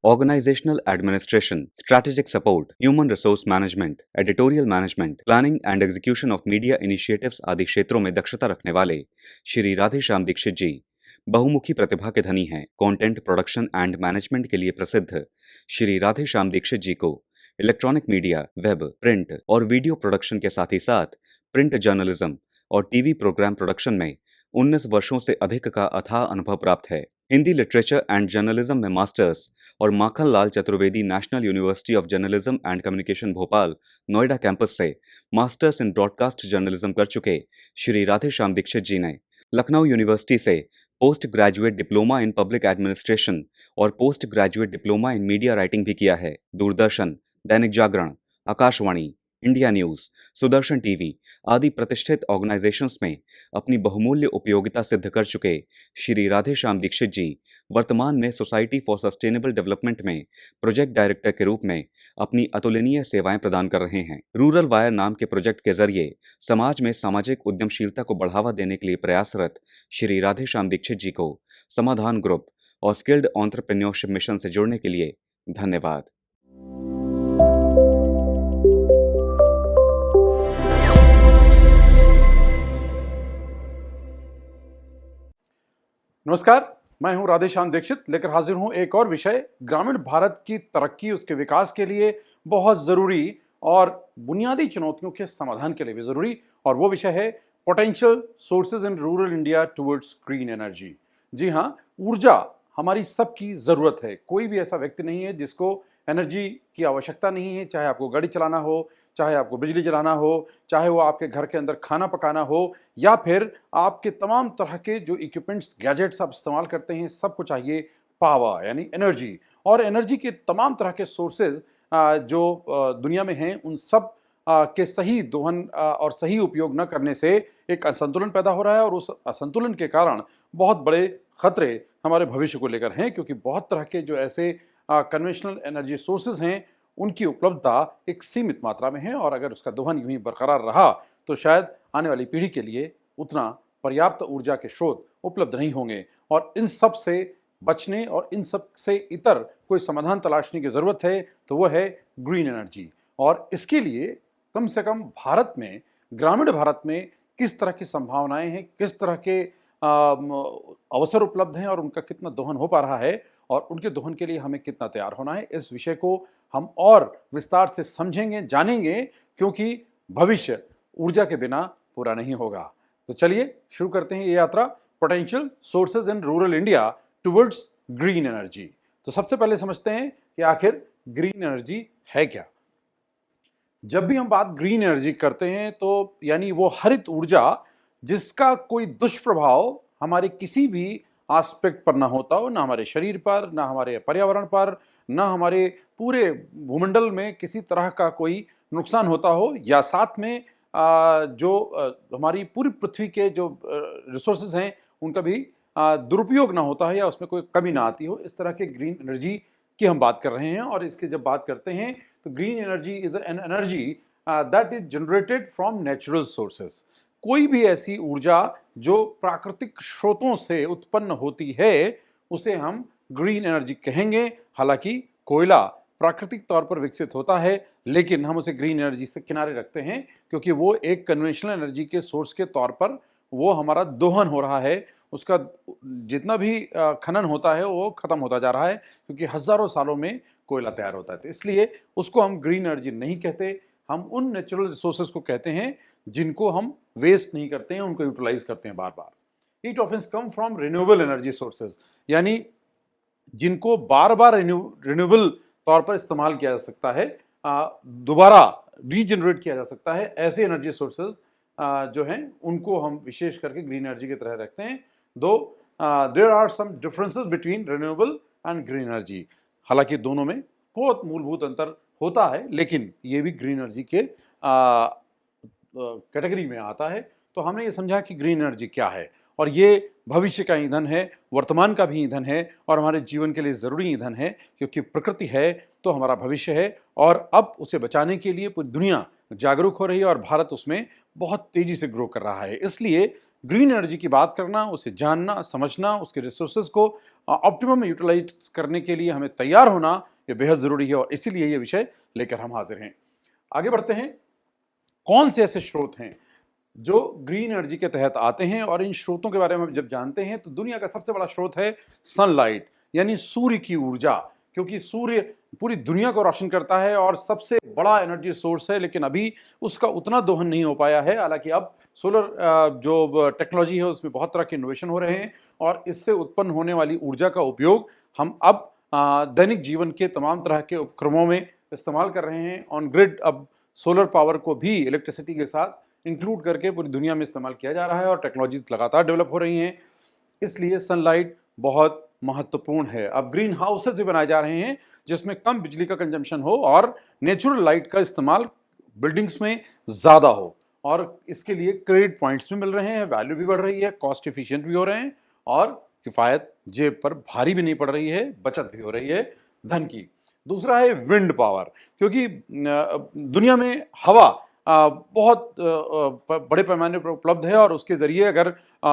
Organisational administration, strategic support, human resource management, editorial management, planning and execution of media initiatives आदि क्षेत्रों में दक्षता रखने वाले श्री राधेश्याम दीक्षित जी बहुमुखी प्रतिभा के धनी हैं। कंटेंट प्रोडक्शन एंड मैनेजमेंट के लिए प्रसिद्ध श्री राधेश्याम दीक्षित जी को इलेक्ट्रॉनिक मीडिया, वेब, प्रिंट और वीडियो प्रोडक्शन के साथ ही साथ प्रिंट जर्नलिज्म और टीवी प्रोग्राम प्रोडक्शन में 19 वर्षों से अधिक का अथाह अनुभव प्राप्त है। हिंदी लिटरेचर एंड जर्नलिज्म में मास्टर्स और Makhan Lal Chaturvedi national university of journalism and communication Bhopal Noida campus से मास्टर्स इन ब्रॉडकास्ट जर्नलिज्म कर चुके श्री राधेश्याम दीक्षित जी ने लखनऊ यूनिवर्सिटी से post graduate diploma in public administration और post graduate diploma in media writing भी किया है। Doordarshan, Dainik Jagran, Akashvani, India news, Sudarshan TV आदि प्रतिष्ठित ऑर्गेनाइजेशंस में अपनी बहुमूल्य उपयोगिता सिद्ध कर चुके श्री राधेश्याम दीक्षित जी वर्तमान में सोसाइटी फॉर सस्टेनेबल डेवलपमेंट में प्रोजेक्ट डायरेक्टर के रूप में अपनी अतुलनीय सेवाएं प्रदान कर रहे हैं। रूरल वायर नाम के प्रोजेक्ट के जरिए समाज में सामाजिक उद्यमशीलता को बढ़ावा देने के लिए प्रयासरत श्री राधेश्याम दीक्षित जी को समाधान ग्रुप और स्किल्ड एंटरप्रेन्योरशिप मिशन से जुड़ने के लिए धन्यवाद। नमस्कार, मैं हूं राधेश्याम दीक्षित लेकर हाजिर हूं एक और विषय ग्रामीण भारत की तरक्की, उसके विकास के लिए बहुत जरूरी और बुनियादी चुनौतियों के समाधान के लिए भी जरूरी, और वो विषय है potential sources in rural India towards green energy. जी हां, ऊर्जा हमारी सबकी जरूरत है। कोई भी ऐसा व्यक्ति नहीं है जिसको एनर्जी की आवश्यकता नहीं है, चाहे आपको गाड़ी चलाना हो, चाहे आपको बिजली जलाना हो, चाहे वो आपके घर के अंदर खाना पकाना हो, या फिर आपके तमाम तरह के जो इक्विपमेंट्स, गैजेट्स आप इस्तेमाल करते हैं, सबको चाहिए पावर यानी एनर्जी। और एनर्जी के तमाम तरह के सोर्सेज जो दुनिया में हैं, उन सब के सही दोहन और सही उपयोग न करने से एक असंतुलन पैदा हो रहा है, और उस असंतुलन के कारण बहुत बड़े खतरे हमारे भविष्य को लेकर हैं, क्योंकि बहुत तरह के जो ऐसे कन्वेंशनल एनर्जी सोर्सेज हैं उनकी उपलब्धता एक सीमित मात्रा में है, और अगर उसका दोहन यूं ही बरकरार रहा तो शायद आने वाली पीढ़ी के लिए उतना पर्याप्त ऊर्जा के स्रोत उपलब्ध नहीं होंगे। और इन सब से बचने और इन सब से इतर कोई समाधान तलाशने की जरूरत है, तो वह है ग्रीन एनर्जी। और इसके लिए कम से कम भारत में, ग्रामीण भारत में किस तरह की संभावनाएं हैं, किस तरह के अवसर उपलब्ध हैं और उनका कितना दोहन हो पा रहा है, और उनके दोहन के लिए हमें कितना तैयार होना है, इस विषय को हम और विस्तार से समझेंगे, जानेंगे, क्योंकि भविष्य ऊर्जा के बिना पूरा नहीं होगा। तो चलिए शुरू करते हैं ये यात्रा, potential sources in rural India towards green energy. तो सबसे पहले समझते हैं कि आखिर ग्रीन एनर्जी है क्या। जब भी हम बात ग्रीन एनर्जी करते हैं तो यानी वो हरित ऊर्जा जिसका कोई दुष्प्रभाव हमारे किसी भी एस्पेक्ट पर ना होता हो, ना हमारे शरीर पर, ना हमारे पर्यावरण पर, ना हमारे पूरे भूमंडल में किसी तरह का कोई नुकसान होता हो, या साथ में हमारी पूरी पृथ्वी के जो रिसोर्सेज हैं उनका भी दुरुपयोग ना होता है, या उसमें कोई कमी ना आती हो। इस तरह के ग्रीन एनर्जी की हम बात कर रहे हैं। और इसकी जब बात करते हैं तो green energy is an energy that is generated from natural sources. कोई भी ऐसी ऊर्जा जो प्राकृतिक स्रोतों से उत्पन्न होती है उसे हम ग्रीन एनर्जी कहेंगे। हालांकि कोयला प्राकृतिक तौर पर विकसित होता है, लेकिन हम उसे ग्रीन एनर्जी से किनारे रखते हैं, क्योंकि वो एक कन्वेंशनल एनर्जी के सोर्स के तौर पर वो हमारा दोहन हो रहा है। उसका जितना भी खनन होता है वो खत्म होता जा रहा है, क्योंकि हजारों सालों में कोयला तैयार होता है। तो इसलिए उसको हम ग्रीन एनर्जी नहीं कहते, हम उन नेचुरल रिसोर्सेज को कहते हैं जिनको हम वेस्ट नहीं करते हैं, उनको यूटिलाइज करते हैं बार बार। It often come from renewable energy sources, यानी जिनको बार बार रिन्यूएबल तौर पर इस्तेमाल किया जा सकता है, दोबारा रीजनरेट किया जा सकता है। ऐसे एनर्जी सोर्सेज जो हैं उनको हम विशेष करके ग्रीन एनर्जी की तरह रखते हैं। Though there are some differences between renewable and green energy. हालांकि दोनों में बहुत मूलभूत अंतर होता है, लेकिन ये भी ग्रीन एनर्जी के कैटेगरी में आता है। तो हमने ये समझा कि ग्रीन एनर्जी क्या है, और ये भविष्य का ईंधन है, वर्तमान का भी ईंधन है, और हमारे जीवन के लिए ज़रूरी ईंधन है, क्योंकि प्रकृति है तो हमारा भविष्य है। और अब उसे बचाने के लिए पूरी दुनिया जागरूक हो रही है, और भारत उसमें बहुत तेज़ी से ग्रो कर रहा है। इसलिए ग्रीन एनर्जी की बात करना, उसे जानना, समझना, उसके रिसोर्सेज को ऑप्टिमम यूटिलाइज करने के लिए हमें तैयार होना ये बेहद जरूरी है और इसीलिए ये विषय लेकर हम हाजिर हैं। आगे बढ़ते हैं। कौन से ऐसे स्रोत हैं जो ग्रीन एनर्जी के तहत आते हैं, और इन स्रोतों के बारे में जब जानते हैं तो दुनिया का सबसे बड़ा स्रोत है सनलाइट, यानी सूर्य की ऊर्जा, क्योंकि सूर्य पूरी दुनिया को रोशन करता है और सबसे बड़ा एनर्जी सोर्स है, लेकिन अभी उसका उतना दोहन नहीं हो पाया है। हालांकि अब सोलर जो टेक्नोलॉजी है उसमें बहुत तरह के इनोवेशन हो रहे हैं और इससे उत्पन्न होने वाली ऊर्जा का उपयोग हम अब दैनिक जीवन के तमाम तरह के उपक्रमों में इस्तेमाल कर रहे हैं। ऑन ग्रिड अब सोलर पावर को भी इलेक्ट्रिसिटी के साथ इंक्लूड करके पूरी दुनिया में इस्तेमाल किया जा रहा है और टेक्नोलॉजीज लगातार डेवलप हो रही हैं, इसलिए सनलाइट बहुत महत्वपूर्ण है। अब ग्रीन हाउसेज भी बनाए जा रहे हैं जिसमें कम बिजली का कंजम्पशन हो और नेचुरल लाइट का इस्तेमाल बिल्डिंग्स में ज़्यादा हो, और इसके लिए क्रेडिट पॉइंट्स भी मिल रहे हैं, वैल्यू भी बढ़ रही है, कॉस्ट एफिशिएंट भी हो रहे हैं और किफ़ायत जेब पर भारी भी नहीं पड़ रही है, बचत भी हो रही है धन की। दूसरा है विंड पावर, क्योंकि दुनिया में हवा बहुत बड़े पैमाने पर उपलब्ध है और उसके ज़रिए अगर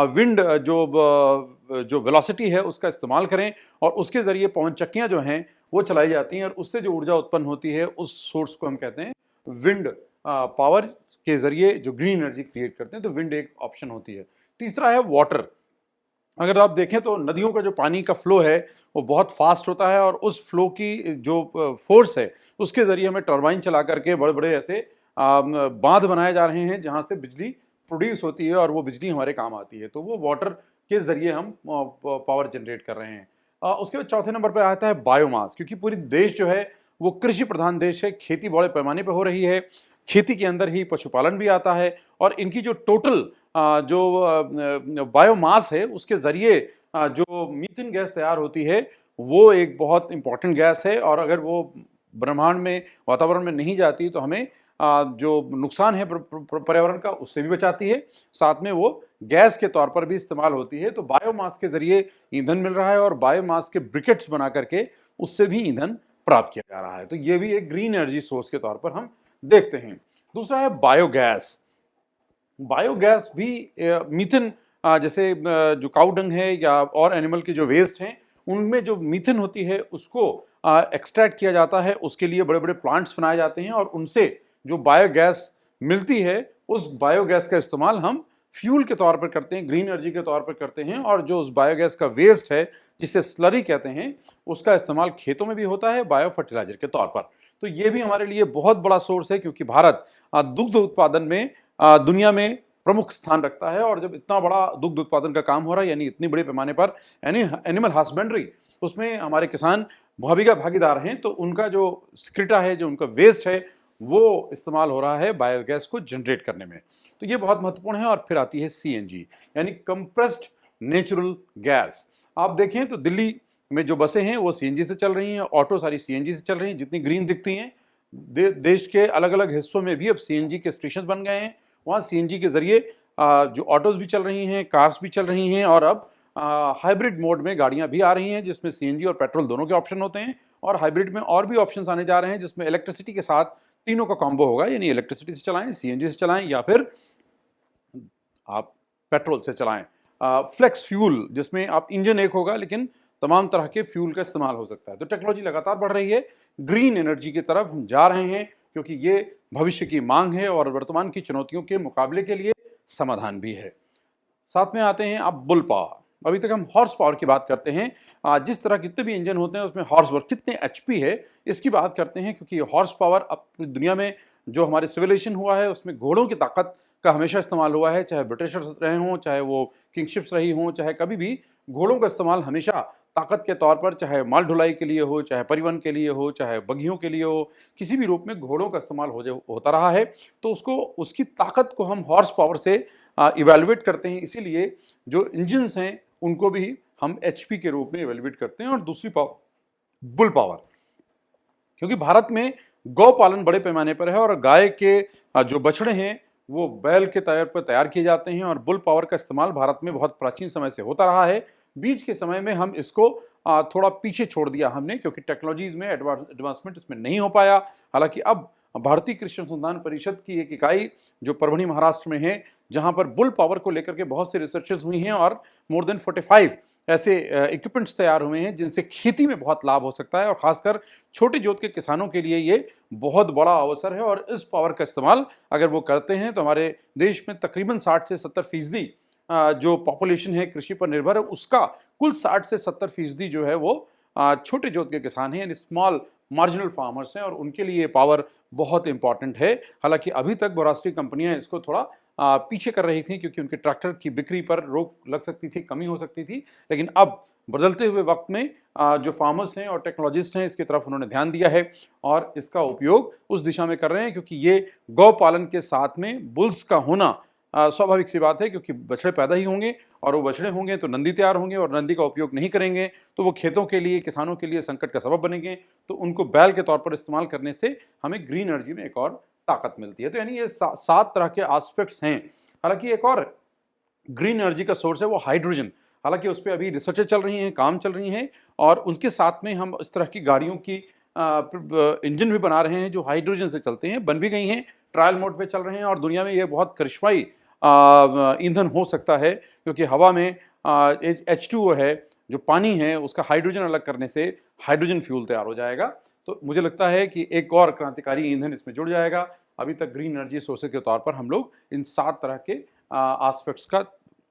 विंड जो वेलोसिटी है उसका इस्तेमाल करें और उसके ज़रिए पवन चक्कियाँ जो हैं वो चलाई जाती हैं और उससे जो ऊर्जा उत्पन्न होती है उस सोर्स को हम कहते हैं विंड पावर के ज़रिए जो ग्रीन एनर्जी क्रिएट करते हैं, तो विंड एक ऑप्शन होती है। तीसरा है वाटर। अगर आप देखें तो नदियों का जो पानी का फ्लो है वो बहुत फास्ट होता है और उस फ्लो की जो फोर्स है उसके ज़रिए हमें टरबाइन चला करके बड़े बड़े ऐसे बांध बनाए जा रहे हैं जहाँ से बिजली प्रोड्यूस होती है और वो बिजली हमारे काम आती है, तो वो वाटर के ज़रिए हम पावर जनरेट कर रहे हैं। उसके बाद चौथे नंबर पर आता है बायोमास, क्योंकि पूरी देश जो है वो कृषि प्रधान देश है, खेती बड़े पैमाने पर हो रही है, खेती के अंदर ही पशुपालन भी आता है और इनकी जो टोटल जो बायोमास है उसके ज़रिए जो मीथेन गैस तैयार होती है वो एक बहुत इंपॉर्टेंट गैस है और अगर वो ब्रह्मांड में वातावरण में नहीं जाती तो हमें जो नुकसान है पर्यावरण का उससे भी बचाती है, साथ में वो गैस के तौर पर भी इस्तेमाल होती है। तो बायोमास के ज़रिए ईंधन मिल रहा है और बायोमास के ब्रिकेट्स बना करके उससे भी ईंधन प्राप्त किया जा रहा है, तो ये भी एक ग्रीन एनर्जी सोर्स के तौर पर हम देखते हैं। दूसरा है बायोगैस। बायोगैस भी मीथेन जैसे जो काऊ डंग है या और एनिमल के जो वेस्ट हैं उनमें जो मीथेन होती है उसको एक्सट्रैक्ट किया जाता है, उसके लिए बड़े बड़े प्लांट्स बनाए जाते हैं और उनसे जो बायोगैस मिलती है उस बायोगैस का इस्तेमाल हम फ्यूल के तौर पर करते हैं, ग्रीन एनर्जी के तौर पर करते हैं और जो उस बायोगैस का वेस्ट है जिसे स्लरी कहते हैं उसका इस्तेमाल खेतों में भी होता है बायो फर्टिलाइजर के तौर पर। तो ये भी हमारे लिए बहुत बड़ा सोर्स है क्योंकि भारत दुग्ध उत्पादन में दुनिया में प्रमुख स्थान रखता है और जब इतना बड़ा दुग्ध उत्पादन का काम हो रहा है यानी इतनी बड़े पैमाने पर एनिमल हस्बेंड्री उसमें हमारे किसान भागीदार भागीदार हैं, तो उनका जो सिक्रेटा है, जो उनका वेस्ट है वो इस्तेमाल हो रहा है बायोगैस को जनरेट करने में, तो ये बहुत महत्वपूर्ण है। और फिर आती है सीएनजी यानी कंप्रेस्ड नेचुरल गैस। आप देखें तो दिल्ली में जो बसें हैं वो सीएनजी से चल रही हैं, ऑटो सारी सीएनजी से चल रही हैं, जितनी ग्रीन दिखती हैं देश के अलग अलग हिस्सों में भी अब सीएनजी के स्टेशन बन गए हैं, वहाँ सीएनजी के ज़रिए जो ऑटोज़ भी चल रही हैं, कार्स भी चल रही हैं और अब हाइब्रिड मोड में गाड़ियाँ भी आ रही हैं जिसमें सीएनजी और पेट्रोल दोनों के ऑप्शन होते हैं और हाइब्रिड में और भी ऑप्शंस आने जा रहे हैं जिसमें इलेक्ट्रिसिटी के साथ तीनों का कॉम्बो होगा, यानी इलेक्ट्रिसिटी से चलाएं, सीएनजी से चलाएं या फिर आप पेट्रोल से चलाएं। फ्लेक्स फ्यूल जिसमें आप इंजन एक होगा लेकिन तमाम तरह के फ्यूल का इस्तेमाल हो सकता है। तो टेक्नोलॉजी लगातार बढ़ रही है, ग्रीन एनर्जी की तरफ हम जा रहे हैं क्योंकि ये भविष्य की मांग है और वर्तमान की चुनौतियों के मुकाबले के लिए समाधान भी है। साथ में आते हैं अब बुल पावर। अभी तक हम हॉर्स पावर की बात करते हैं, जिस तरह कितने भी इंजन होते हैं उसमें हॉर्स पावर कितने एचपी है इसकी बात करते हैं, क्योंकि हॉर्स पावर अब पूरी दुनिया में जो हमारे सिविलाइजेशन हुआ है उसमें घोड़ों की ताकत का हमेशा इस्तेमाल हुआ है, चाहे ब्रिटिशर्स रहे हों, चाहे वो किंगशिप्स रही हों, चाहे कभी भी घोड़ों का इस्तेमाल हमेशा ताकत के तौर पर, चाहे माल ढुलाई के लिए हो, चाहे परिवहन के लिए हो, चाहे बगियों के लिए हो, किसी भी रूप में घोड़ों का इस्तेमाल होता रहा है। तो उसकी ताकत को हम हॉर्स पावर से इवेलुएट करते हैं, इसीलिए जो इंजन्स हैं उनको भी हम एचपी के रूप में इवेलुएट करते हैं। और दूसरी पावर बुल पावर, क्योंकि भारत में गौ पालन बड़े पैमाने पर है और गाय के जो बछड़े हैं वो बैल के तौर पर तैयार किए जाते हैं और बुल पावर का इस्तेमाल भारत में बहुत प्राचीन समय से होता रहा है। बीच के समय में हम इसको थोड़ा पीछे छोड़ दिया हमने, क्योंकि टेक्नोलॉजीज में एडवांसमेंट इसमें नहीं हो पाया। हालांकि अब भारतीय कृषि अनुसंधान परिषद की एक इकाई जो परभणी महाराष्ट्र में है, जहां पर बुल पावर को लेकर के बहुत सी रिसर्चेस हुई हैं और मोर देन 45 ऐसे इक्विपमेंट्स तैयार हुए हैं जिनसे खेती में बहुत लाभ हो सकता है और खासकर छोटे जोत के किसानों के लिए ये बहुत बड़ा अवसर है। और इस पावर का इस्तेमाल अगर वो करते हैं तो हमारे देश में तकरीबन 60 से 70% जो पॉपुलेशन है कृषि पर निर्भर है, उसका कुल 60 से 70% जो है वो छोटे जोत के किसान हैं, यानी स्मॉल मार्जिनल फार्मर्स हैं, और उनके लिए ये पावर बहुत इंपॉर्टेंट है। हालांकि अभी तक बहुराष्ट्रीय कंपनियां इसको थोड़ा पीछे कर रही थी क्योंकि उनके ट्रैक्टर की बिक्री पर रोक लग सकती थी, कमी हो सकती थी, लेकिन अब बदलते हुए वक्त में जो फार्मर्स हैं और टेक्नोलॉजिस्ट हैं इसकी तरफ उन्होंने ध्यान दिया है और इसका उपयोग उस दिशा में कर रहे हैं, क्योंकि ये गौ पालन के साथ में बुल्स का होना स्वाभाविक सी बात है, क्योंकि बछड़े पैदा ही होंगे और वो बछड़े होंगे तो नंदी तैयार होंगे, और नंदी का उपयोग नहीं करेंगे तो वो खेतों के लिए, किसानों के लिए संकट का सबब बनेंगे। तो उनको बैल के तौर पर इस्तेमाल करने से हमें ग्रीन एनर्जी में एक और ताकत मिलती है। तो यानी ये 7 तरह के एस्पेक्ट्स हैं। हालांकि एक और ग्रीन एनर्जी का सोर्स है वो हाइड्रोजन। हालांकि उस पर अभी रिसर्चें चल रही हैं, काम चल रही हैं, और उनके साथ में हम इस तरह की गाड़ियों की इंजन भी बना रहे हैं जो हाइड्रोजन से चलते हैं, बन भी गई हैं, ट्रायल मोड पे चल रहे हैं, और दुनिया में ये बहुत करिश्माई ईंधन हो सकता है, क्योंकि हवा में H2O है, जो पानी है, उसका हाइड्रोजन अलग करने से हाइड्रोजन फ्यूल तैयार हो जाएगा। तो मुझे लगता है कि एक और क्रांतिकारी ईंधन इसमें जुड़ जाएगा। अभी तक ग्रीन एनर्जी सोर्सेज के तौर पर हम लोग इन 7 तरह के एस्पेक्ट्स का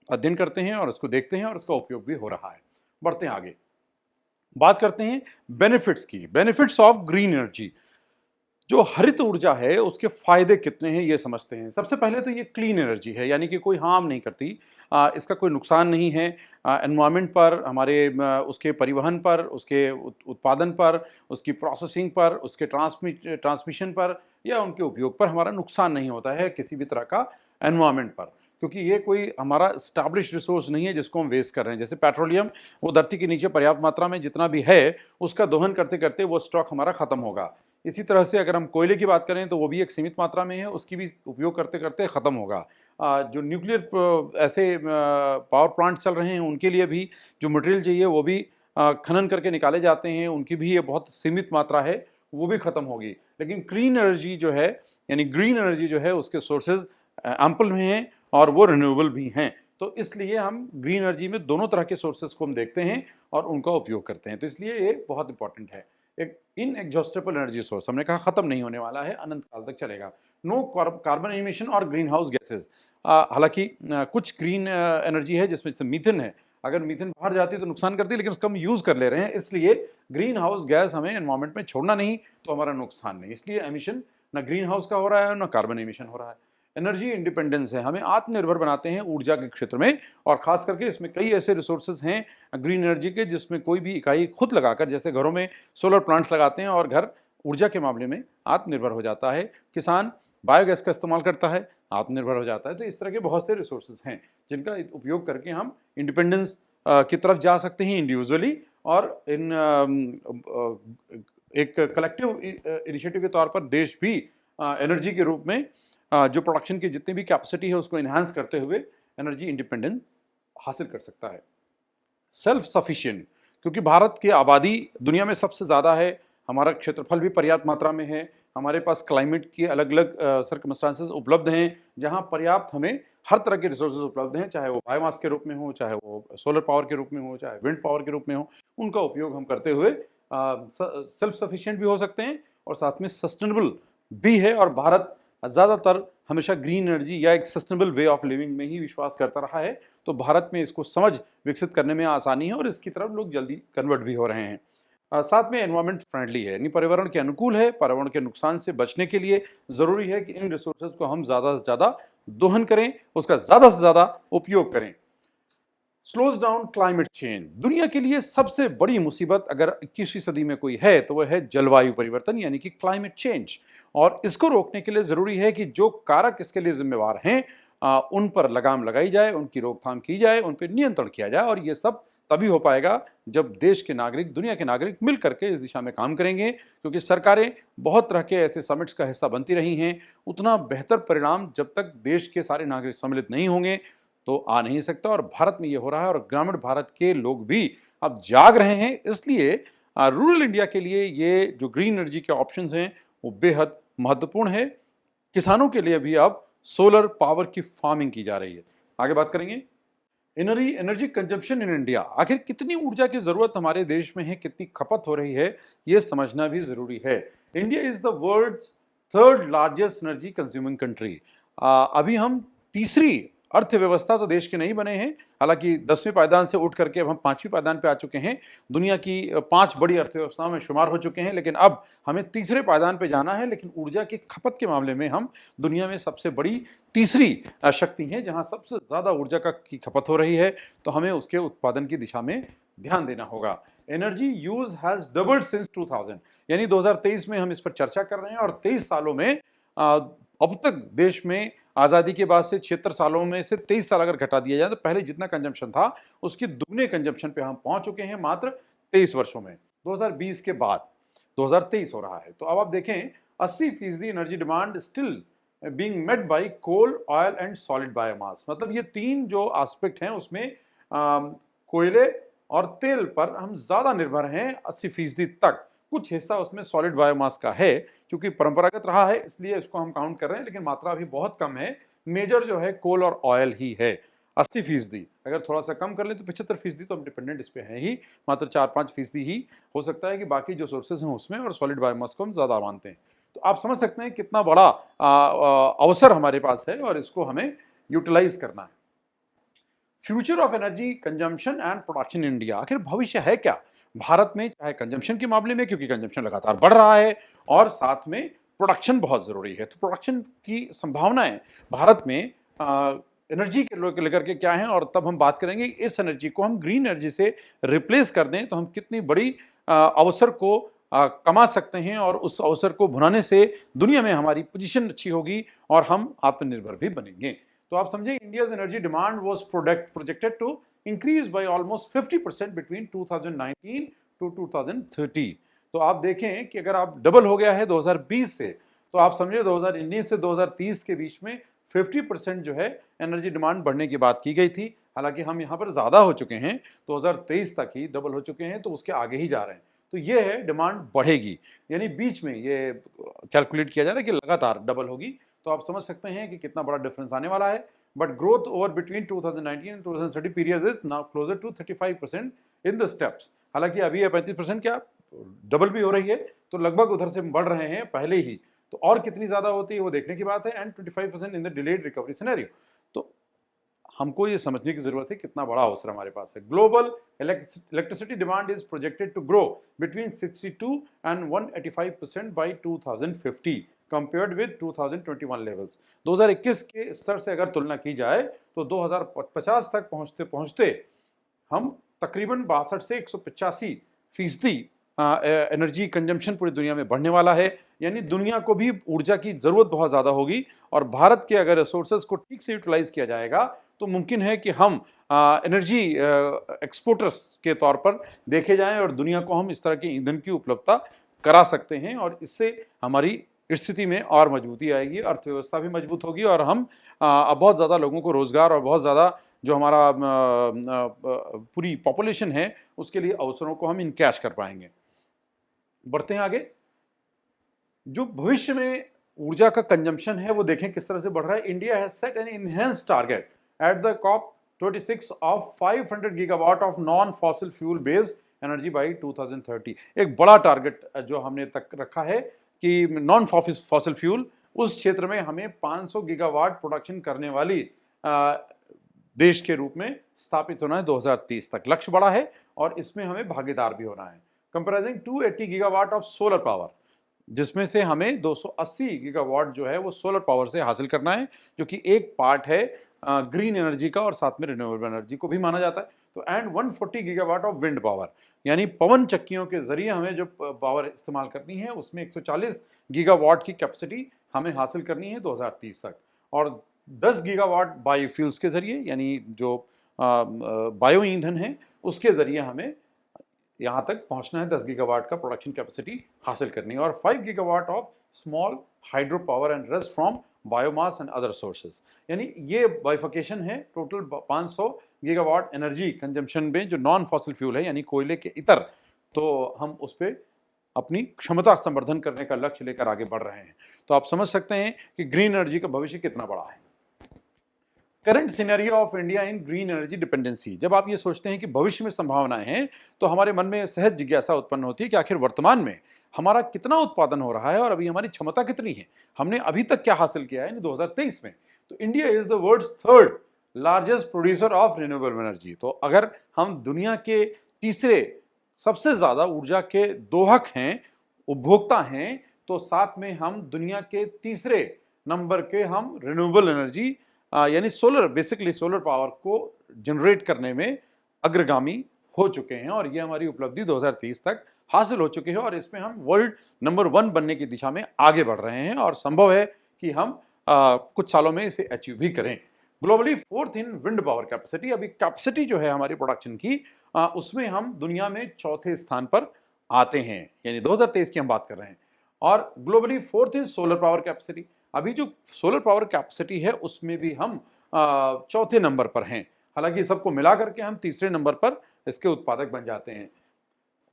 अध्ययन करते हैं और उसको देखते हैं और उसका उपयोग भी हो रहा है। बढ़ते हैं आगे, बात करते हैं बेनिफिट्स की। बेनिफिट्स ऑफ ग्रीन एनर्जी, जो हरित ऊर्जा है उसके फायदे कितने हैं ये समझते हैं। सबसे पहले तो ये क्लीन एनर्जी है, यानी कि कोई हार्म नहीं करती, इसका कोई नुकसान नहीं है एनवायरनमेंट पर, हमारे उसके परिवहन पर, उसके उत्पादन पर, उसकी प्रोसेसिंग पर, उसके ट्रांसमिशन पर या उनके उपयोग पर हमारा नुकसान नहीं होता है किसी भी तरह का एनवायरनमेंट पर, क्योंकि ये कोई हमारा स्टैब्लिश रिसोर्स नहीं है जिसको हम वेस्ट कर रहे हैं। जैसे पेट्रोलियम, वो धरती के नीचे पर्याप्त मात्रा में जितना भी है उसका दोहन करते करते वो स्टॉक हमारा खत्म होगा। इसी तरह से अगर हम कोयले की बात करें तो वो भी एक सीमित मात्रा में है, उसकी भी उपयोग करते करते खत्म होगा। जो न्यूक्लियर ऐसे पावर प्लांट चल रहे हैं उनके लिए भी जो मटेरियल चाहिए वो भी खनन करके निकाले जाते हैं, उनकी भी ये बहुत सीमित मात्रा है, वो भी खत्म होगी। लेकिन क्लीन एनर्जी जो है, यानी ग्रीन एनर्जी जो है, उसके सोर्सेज एम्पल में हैं और वो रिन्यूएबल भी हैं। तो इसलिए हम ग्रीन एनर्जी में दोनों तरह के सोर्सेज को हम देखते हैं और उनका उपयोग करते हैं। तो इसलिए ये बहुत इंपॉर्टेंट है। एक इनएग्जॉस्टेबल एनर्जी सोर्स, हमने कहा खत्म नहीं होने वाला है, अनंत काल तक चलेगा। नो कार्बन एमिशन और ग्रीन हाउस गैसेज। हालांकि कुछ ग्रीन एनर्जी है जिसमें से मीथेन है, अगर मीथेन बाहर जाती है तो नुकसान करती है, लेकिन उसका हम यूज कर ले रहे हैं, इसलिए ग्रीन हाउस गैस हमें एनवायरमेंट में छोड़ना नहीं तो हमारा नुकसान नहीं। इसलिए एमिशन ना ग्रीन हाउस का हो रहा है ना कार्बन एमिशन हो रहा है। एनर्जी इंडिपेंडेंस है, हमें आत्मनिर्भर बनाते हैं ऊर्जा के क्षेत्र में, और खास करके इसमें कई ऐसे रिसोर्सेज हैं ग्रीन एनर्जी के जिसमें कोई भी इकाई खुद लगाकर, जैसे घरों में सोलर प्लांट्स लगाते हैं और घर ऊर्जा के मामले में आत्मनिर्भर हो जाता है, किसान बायोगैस का इस्तेमाल करता है, आत्मनिर्भर हो जाता है। तो इस तरह के बहुत से रिसोर्सेज हैं जिनका उपयोग करके हम इंडिपेंडेंस की तरफ जा सकते हैं इंडिविजुअली, और इन एक कलेक्टिव इनिशिएटिव के तौर पर देश भी एनर्जी के रूप में जो प्रोडक्शन की जितनी भी कैपेसिटी है उसको इन्हांस करते हुए एनर्जी इंडिपेंडेंस हासिल कर सकता है। सेल्फ सफिशिएंट, क्योंकि भारत की आबादी दुनिया में सबसे ज़्यादा है, हमारा क्षेत्रफल भी पर्याप्त मात्रा में है, हमारे पास क्लाइमेट की अलग अलग सर्कमस्टांसेस उपलब्ध हैं जहां पर्याप्त हमें हर तरह के रिसोर्सेज उपलब्ध हैं, चाहे वो बायोमास के रूप में हो, चाहे वो सोलर पावर के रूप में हो, चाहे विंड पावर के रूप में हो, उनका उपयोग हम करते हुए सेल्फ सफिशिएंट भी हो सकते हैं और साथ में सस्टेनेबल भी है। और भारत ज़्यादातर हमेशा ग्रीन एनर्जी या एक सस्टेनेबल वे ऑफ लिविंग में ही विश्वास करता रहा है, तो भारत में इसको समझ विकसित करने में आसानी है और इसकी तरफ लोग जल्दी कन्वर्ट भी हो रहे हैं। साथ में एनवायरमेंट फ्रेंडली है, यानी पर्यावरण के अनुकूल है। पर्यावरण के नुकसान से बचने के लिए ज़रूरी है कि इन रिसोर्सेज को हम ज़्यादा से ज़्यादा दोहन करें, उसका ज़्यादा से ज़्यादा उपयोग करें। स्लोज डाउन क्लाइमेट चेंज, दुनिया के लिए सबसे बड़ी मुसीबत अगर 21वीं सदी में कोई है तो वह है जलवायु परिवर्तन, यानी कि क्लाइमेट चेंज। और इसको रोकने के लिए ज़रूरी है कि जो कारक इसके लिए जिम्मेवार हैं उन पर लगाम लगाई जाए, उनकी रोकथाम की जाए, उन पर नियंत्रण किया जाए। और ये सब तभी हो पाएगा जब देश के नागरिक, दुनिया के नागरिक मिल करके इस दिशा में काम करेंगे, क्योंकि सरकारें बहुत तरह के ऐसे समिट्स का हिस्सा बनती रही हैं। उतना बेहतर परिणाम जब तक देश के सारे नागरिक सम्मिलित नहीं होंगे तो आ नहीं सकता, और भारत में ये हो रहा है। और ग्रामीण भारत के लोग भी अब जाग रहे हैं, इसलिए रूरल इंडिया के लिए ये जो ग्रीन एनर्जी के ऑप्शंस हैं वो बेहद महत्वपूर्ण है। किसानों के लिए भी अब सोलर पावर की फार्मिंग की जा रही है। आगे बात करेंगे एनर्जी कंजप्शन इन इंडिया। आखिर कितनी ऊर्जा की जरूरत हमारे देश में है, कितनी खपत हो रही है, ये समझना भी जरूरी है। India is the world third largest energy consuming country. अभी हम तीसरी अर्थव्यवस्था तो देश के नहीं बने हैं, हालांकि 10वें पायदान से उठ करके अब हम 5वीं पायदान पे आ चुके हैं। दुनिया की 5 बड़ी अर्थव्यवस्थाओं में शुमार हो चुके हैं, लेकिन अब हमें तीसरे पायदान पे जाना है। लेकिन ऊर्जा की खपत के मामले में हम दुनिया में सबसे बड़ी तीसरी शक्ति हैं, जहां सबसे ज्यादा ऊर्जा की खपत हो रही है। तो हमें उसके उत्पादन की दिशा में ध्यान देना होगा। Energy use has doubled since 2000, यानी 2023 में हम इस पर चर्चा कर रहे हैं और 23 सालों में अब तक देश में आज़ादी के बाद से 76 सालों में से 23 साल अगर घटा दिया जाए तो पहले जितना कंजम्पशन था उसके दुगने कंजम्पशन पे हम पहुंच चुके हैं मात्र 23 वर्षों में। 2020 के बाद 2023 हो रहा है। तो अब आप देखें 80% energy demand still being met by coal, oil and solid biomass. मतलब ये तीन जो एस्पेक्ट हैं उसमें कोयले और तेल पर हम ज्यादा निर्भर हैं 80% तक। कुछ हिस्सा उसमें सॉलिड बायोमास का है, क्योंकि परंपरागत रहा है इसलिए इसको हम काउंट कर रहे हैं, लेकिन मात्रा अभी बहुत कम है। मेजर जो है कोल और ऑयल ही है 80%। अगर थोड़ा सा कम कर लें तो 75% तो हम डिपेंडेंट इस पे हैं ही, मात्र 4-5% ही हो सकता है कि बाकी जो सोर्सेज हैं उसमें, और सॉलिड बायोमास को हम ज्यादा मानते हैं। तो आप समझ सकते हैं कितना बड़ा अवसर हमारे पास है और इसको हमें यूटिलाइज करना है। Future of energy consumption and production in India. आखिर भविष्य है क्या भारत में, चाहे कंजम्पशन के मामले में, क्योंकि कंजम्पशन लगातार बढ़ रहा है, और साथ में प्रोडक्शन बहुत जरूरी है। तो प्रोडक्शन की संभावनाएं भारत में एनर्जी के लेकर के क्या है, और तब हम बात करेंगे इस एनर्जी को हम ग्रीन एनर्जी से रिप्लेस कर दें तो हम कितनी बड़ी अवसर को कमा सकते हैं, और उस अवसर को भुनाने से दुनिया में हमारी पोजीशन अच्छी होगी और हम आत्मनिर्भर भी बनेंगे। तो आप समझे India's energy demand was projected to increase by almost 50% between 2019 to 2030। तो आप देखें कि अगर आप डबल हो गया है 2020 से, तो आप समझे 2019 से 2030 के बीच में 50% जो है एनर्जी डिमांड बढ़ने की बात की गई थी। हालांकि हम यहाँ पर ज्यादा हो चुके हैं, 2023 तक ही डबल हो चुके हैं, तो उसके आगे ही जा रहे हैं। तो ये है डिमांड बढ़ेगी, यानी बीच में ये कैलकुलेट किया जा रहा है कि लगातार डबल होगी। तो आप समझ सकते हैं कि कितना बड़ा डिफरेंस आने वाला है। But growth over between 2019 and 2030 period is now closer to 35% in the steps. हालांकि अभी ये 35% क्या डबल भी हो रही है, तो लगभग उधर से बढ़ रहे हैं पहले ही। तो और कितनी ज्यादा होती है वो देखने की बात है। And 25% in the delayed recovery scenario. तो हमको ये समझने की जरूरत है कितना बड़ा अवसर हमारे पास है। Global electricity demand is projected to grow between 62 and 185% by 2050 compared with 2021 levels. 2021 के स्तर से अगर तुलना की जाए तो 2050 तक पहुंचते पहुंचते हम तकरीबन 62 से 185% एनर्जी कंजम्पशन पूरी दुनिया में बढ़ने वाला है। यानी दुनिया को भी ऊर्जा की जरूरत बहुत ज्यादा होगी, और भारत के अगर रिसोर्सेज को ठीक से यूटिलाइज किया जाएगा तो मुमकिन है कि हम एनर्जी एक्सपोर्टर्स के तौर पर देखे जाएं और दुनिया को हम इस तरह के ईंधन की उपलब्धता करा सकते हैं, और इससे हमारी स्थिति में और मजबूती आएगी, अर्थव्यवस्था भी मजबूत होगी, और हम बहुत ज़्यादा लोगों को रोजगार और बहुत ज़्यादा जो हमारा पूरी पॉपुलेशन है उसके लिए अवसरों को हम इनकैश कर पाएंगे। बढ़ते हैं आगे। जो भविष्य में ऊर्जा का कंजम्पशन है वो देखें किस तरह से बढ़ रहा है। India has set an enhanced target at the COP26 of 500 gigawatt of non fossil fuel based energy by 2030। एक बड़ा टारगेट जो हमने तक रखा है कि नॉन फॉसिल फ्यूल उस क्षेत्र में हमें 500 गीगावाट प्रोडक्शन करने वाली देश के रूप में स्थापित होना है 2030 तक। लक्ष्य बड़ा है और इसमें हमें भागीदार भी होना है। Comparison 280 gigawatt of solar power, जिसमें से हमें 280 गीगावाट जो है वो सोलर पावर से हासिल करना है, जो कि एक पार्ट है ग्रीन एनर्जी का और साथ में रिन्यूएबल एनर्जी को भी माना जाता है। तो and 140 gigawatt of wind power, यानी पवन चक्कियों के जरिए हमें जो पावर इस्तेमाल करनी है उसमें 140 गीगावाट की कैपेसिटी हमें हासिल करनी है 2030 तक, और 10 गीगावाट बायोफ्यूल्स के जरिए, यानी जो बायो ईंधन है उसके जरिए हमें यहाँ तक पहुँचना है। 10 गीगावाट का प्रोडक्शन कैपेसिटी हासिल करनी है, और 5 gigawatt of small hydro power and rest from biomass and other sources. यानी ये बाइफिकेशन है। टोटल 500 गीगावाट एनर्जी कंजम्पशन में जो नॉन फॉसिल फ्यूल है यानी कोयले के इतर, तो हम उस पर अपनी क्षमता संवर्धन करने का लक्ष्य लेकर आगे बढ़ रहे हैं। तो आप समझ सकते हैं कि ग्रीन एनर्जी का भविष्य कितना बड़ा है। Current scenario of India in green energy dependency. जब आप ये सोचते हैं कि भविष्य में संभावनाएं हैं, तो हमारे मन में सहज जिज्ञासा उत्पन्न होती है कि आखिर वर्तमान में हमारा कितना उत्पादन हो रहा है और अभी हमारी क्षमता कितनी है, हमने अभी तक क्या हासिल किया है 2023 में। तो India is the world's third largest producer of renewable energy. तो अगर हम दुनिया के तीसरे सबसे ज्यादा ऊर्जा के दोहक हैं, उपभोक्ता हैं, तो साथ में हम दुनिया के तीसरे नंबर के हम रिन्यूएबल एनर्जी यानी सोलर, बेसिकली सोलर पावर को जनरेट करने में अग्रगामी हो चुके हैं। और ये हमारी उपलब्धि 2030 तक हासिल हो चुकी है और इसमें हम वर्ल्ड नंबर 1 बनने की दिशा में आगे बढ़ रहे हैं और संभव है कि हम कुछ सालों में इसे अचीव भी करें। ग्लोबली फोर्थ इन विंड पावर कैपेसिटी। अभी कैपेसिटी जो है हमारी प्रोडक्शन की, उसमें हम दुनिया में चौथे स्थान पर आते हैं, यानी 2023 की हम बात कर रहे हैं। और ग्लोबली फोर्थ इन सोलर पावर कैपेसिटी। अभी जो सोलर पावर कैपेसिटी है उसमें भी हम चौथे नंबर पर हैं। हालांकि सबको मिला करके हम तीसरे नंबर पर इसके उत्पादक बन जाते हैं।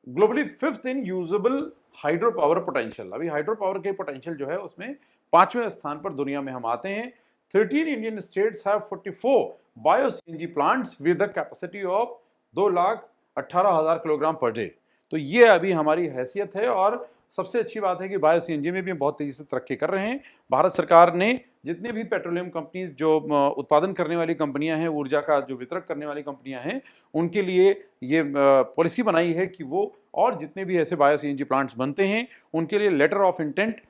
ग्लोबली फिफ्थ इन यूजेबल हाइड्रो पावर पोटेंशियल। अभी हाइड्रो पावर के पोटेंशियल जो है उसमें 5वें स्थान पर दुनिया में हम आते हैं। 13 Indian states have 44 bio CNG plants with a capacity of 2,18,000 kilogram per day. तो ये अभी हमारी हैसियत है और सबसे अच्छी बात है कि बायो सीएनजी में भी हम बहुत तेजी से तरक्की कर रहे हैं। भारत सरकार ने जितने भी पेट्रोलियम कंपनीज, जो उत्पादन करने वाली कंपनियां हैं, ऊर्जा का जो वितरक करने वाली कंपनियां हैं, उनके लिए ये पॉलिसी बनाई है कि वो और जितने भी ऐसे बायो सीएनजी प्लांट्स बनते हैं उनके लिए लेटर ऑफ इंटेंट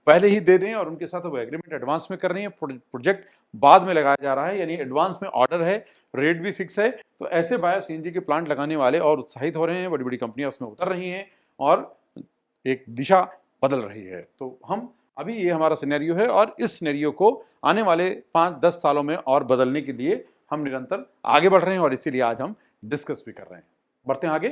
पहले ही दे दें और उनके साथ वो एग्रीमेंट एडवांस में कर रही है। प्रोजेक्ट बाद में लगाया जा रहा है, यानी एडवांस में ऑर्डर है, रेट भी फिक्स है। तो ऐसे बायो सीएनजी के प्लांट लगाने वाले और उत्साहित हो रहे हैं, बड़ी बड़ी कंपनियां उसमें उतर रही हैं और एक दिशा बदल रही है। तो हम अभी, ये हमारा सिनेरियो है और इस सिनेरियो को आने वाले 5-10 सालों में और बदलने के लिए हम निरंतर आगे बढ़ रहे हैं और इसीलिए आज हम डिस्कस भी कर रहे हैं। बढ़ते हैं आगे।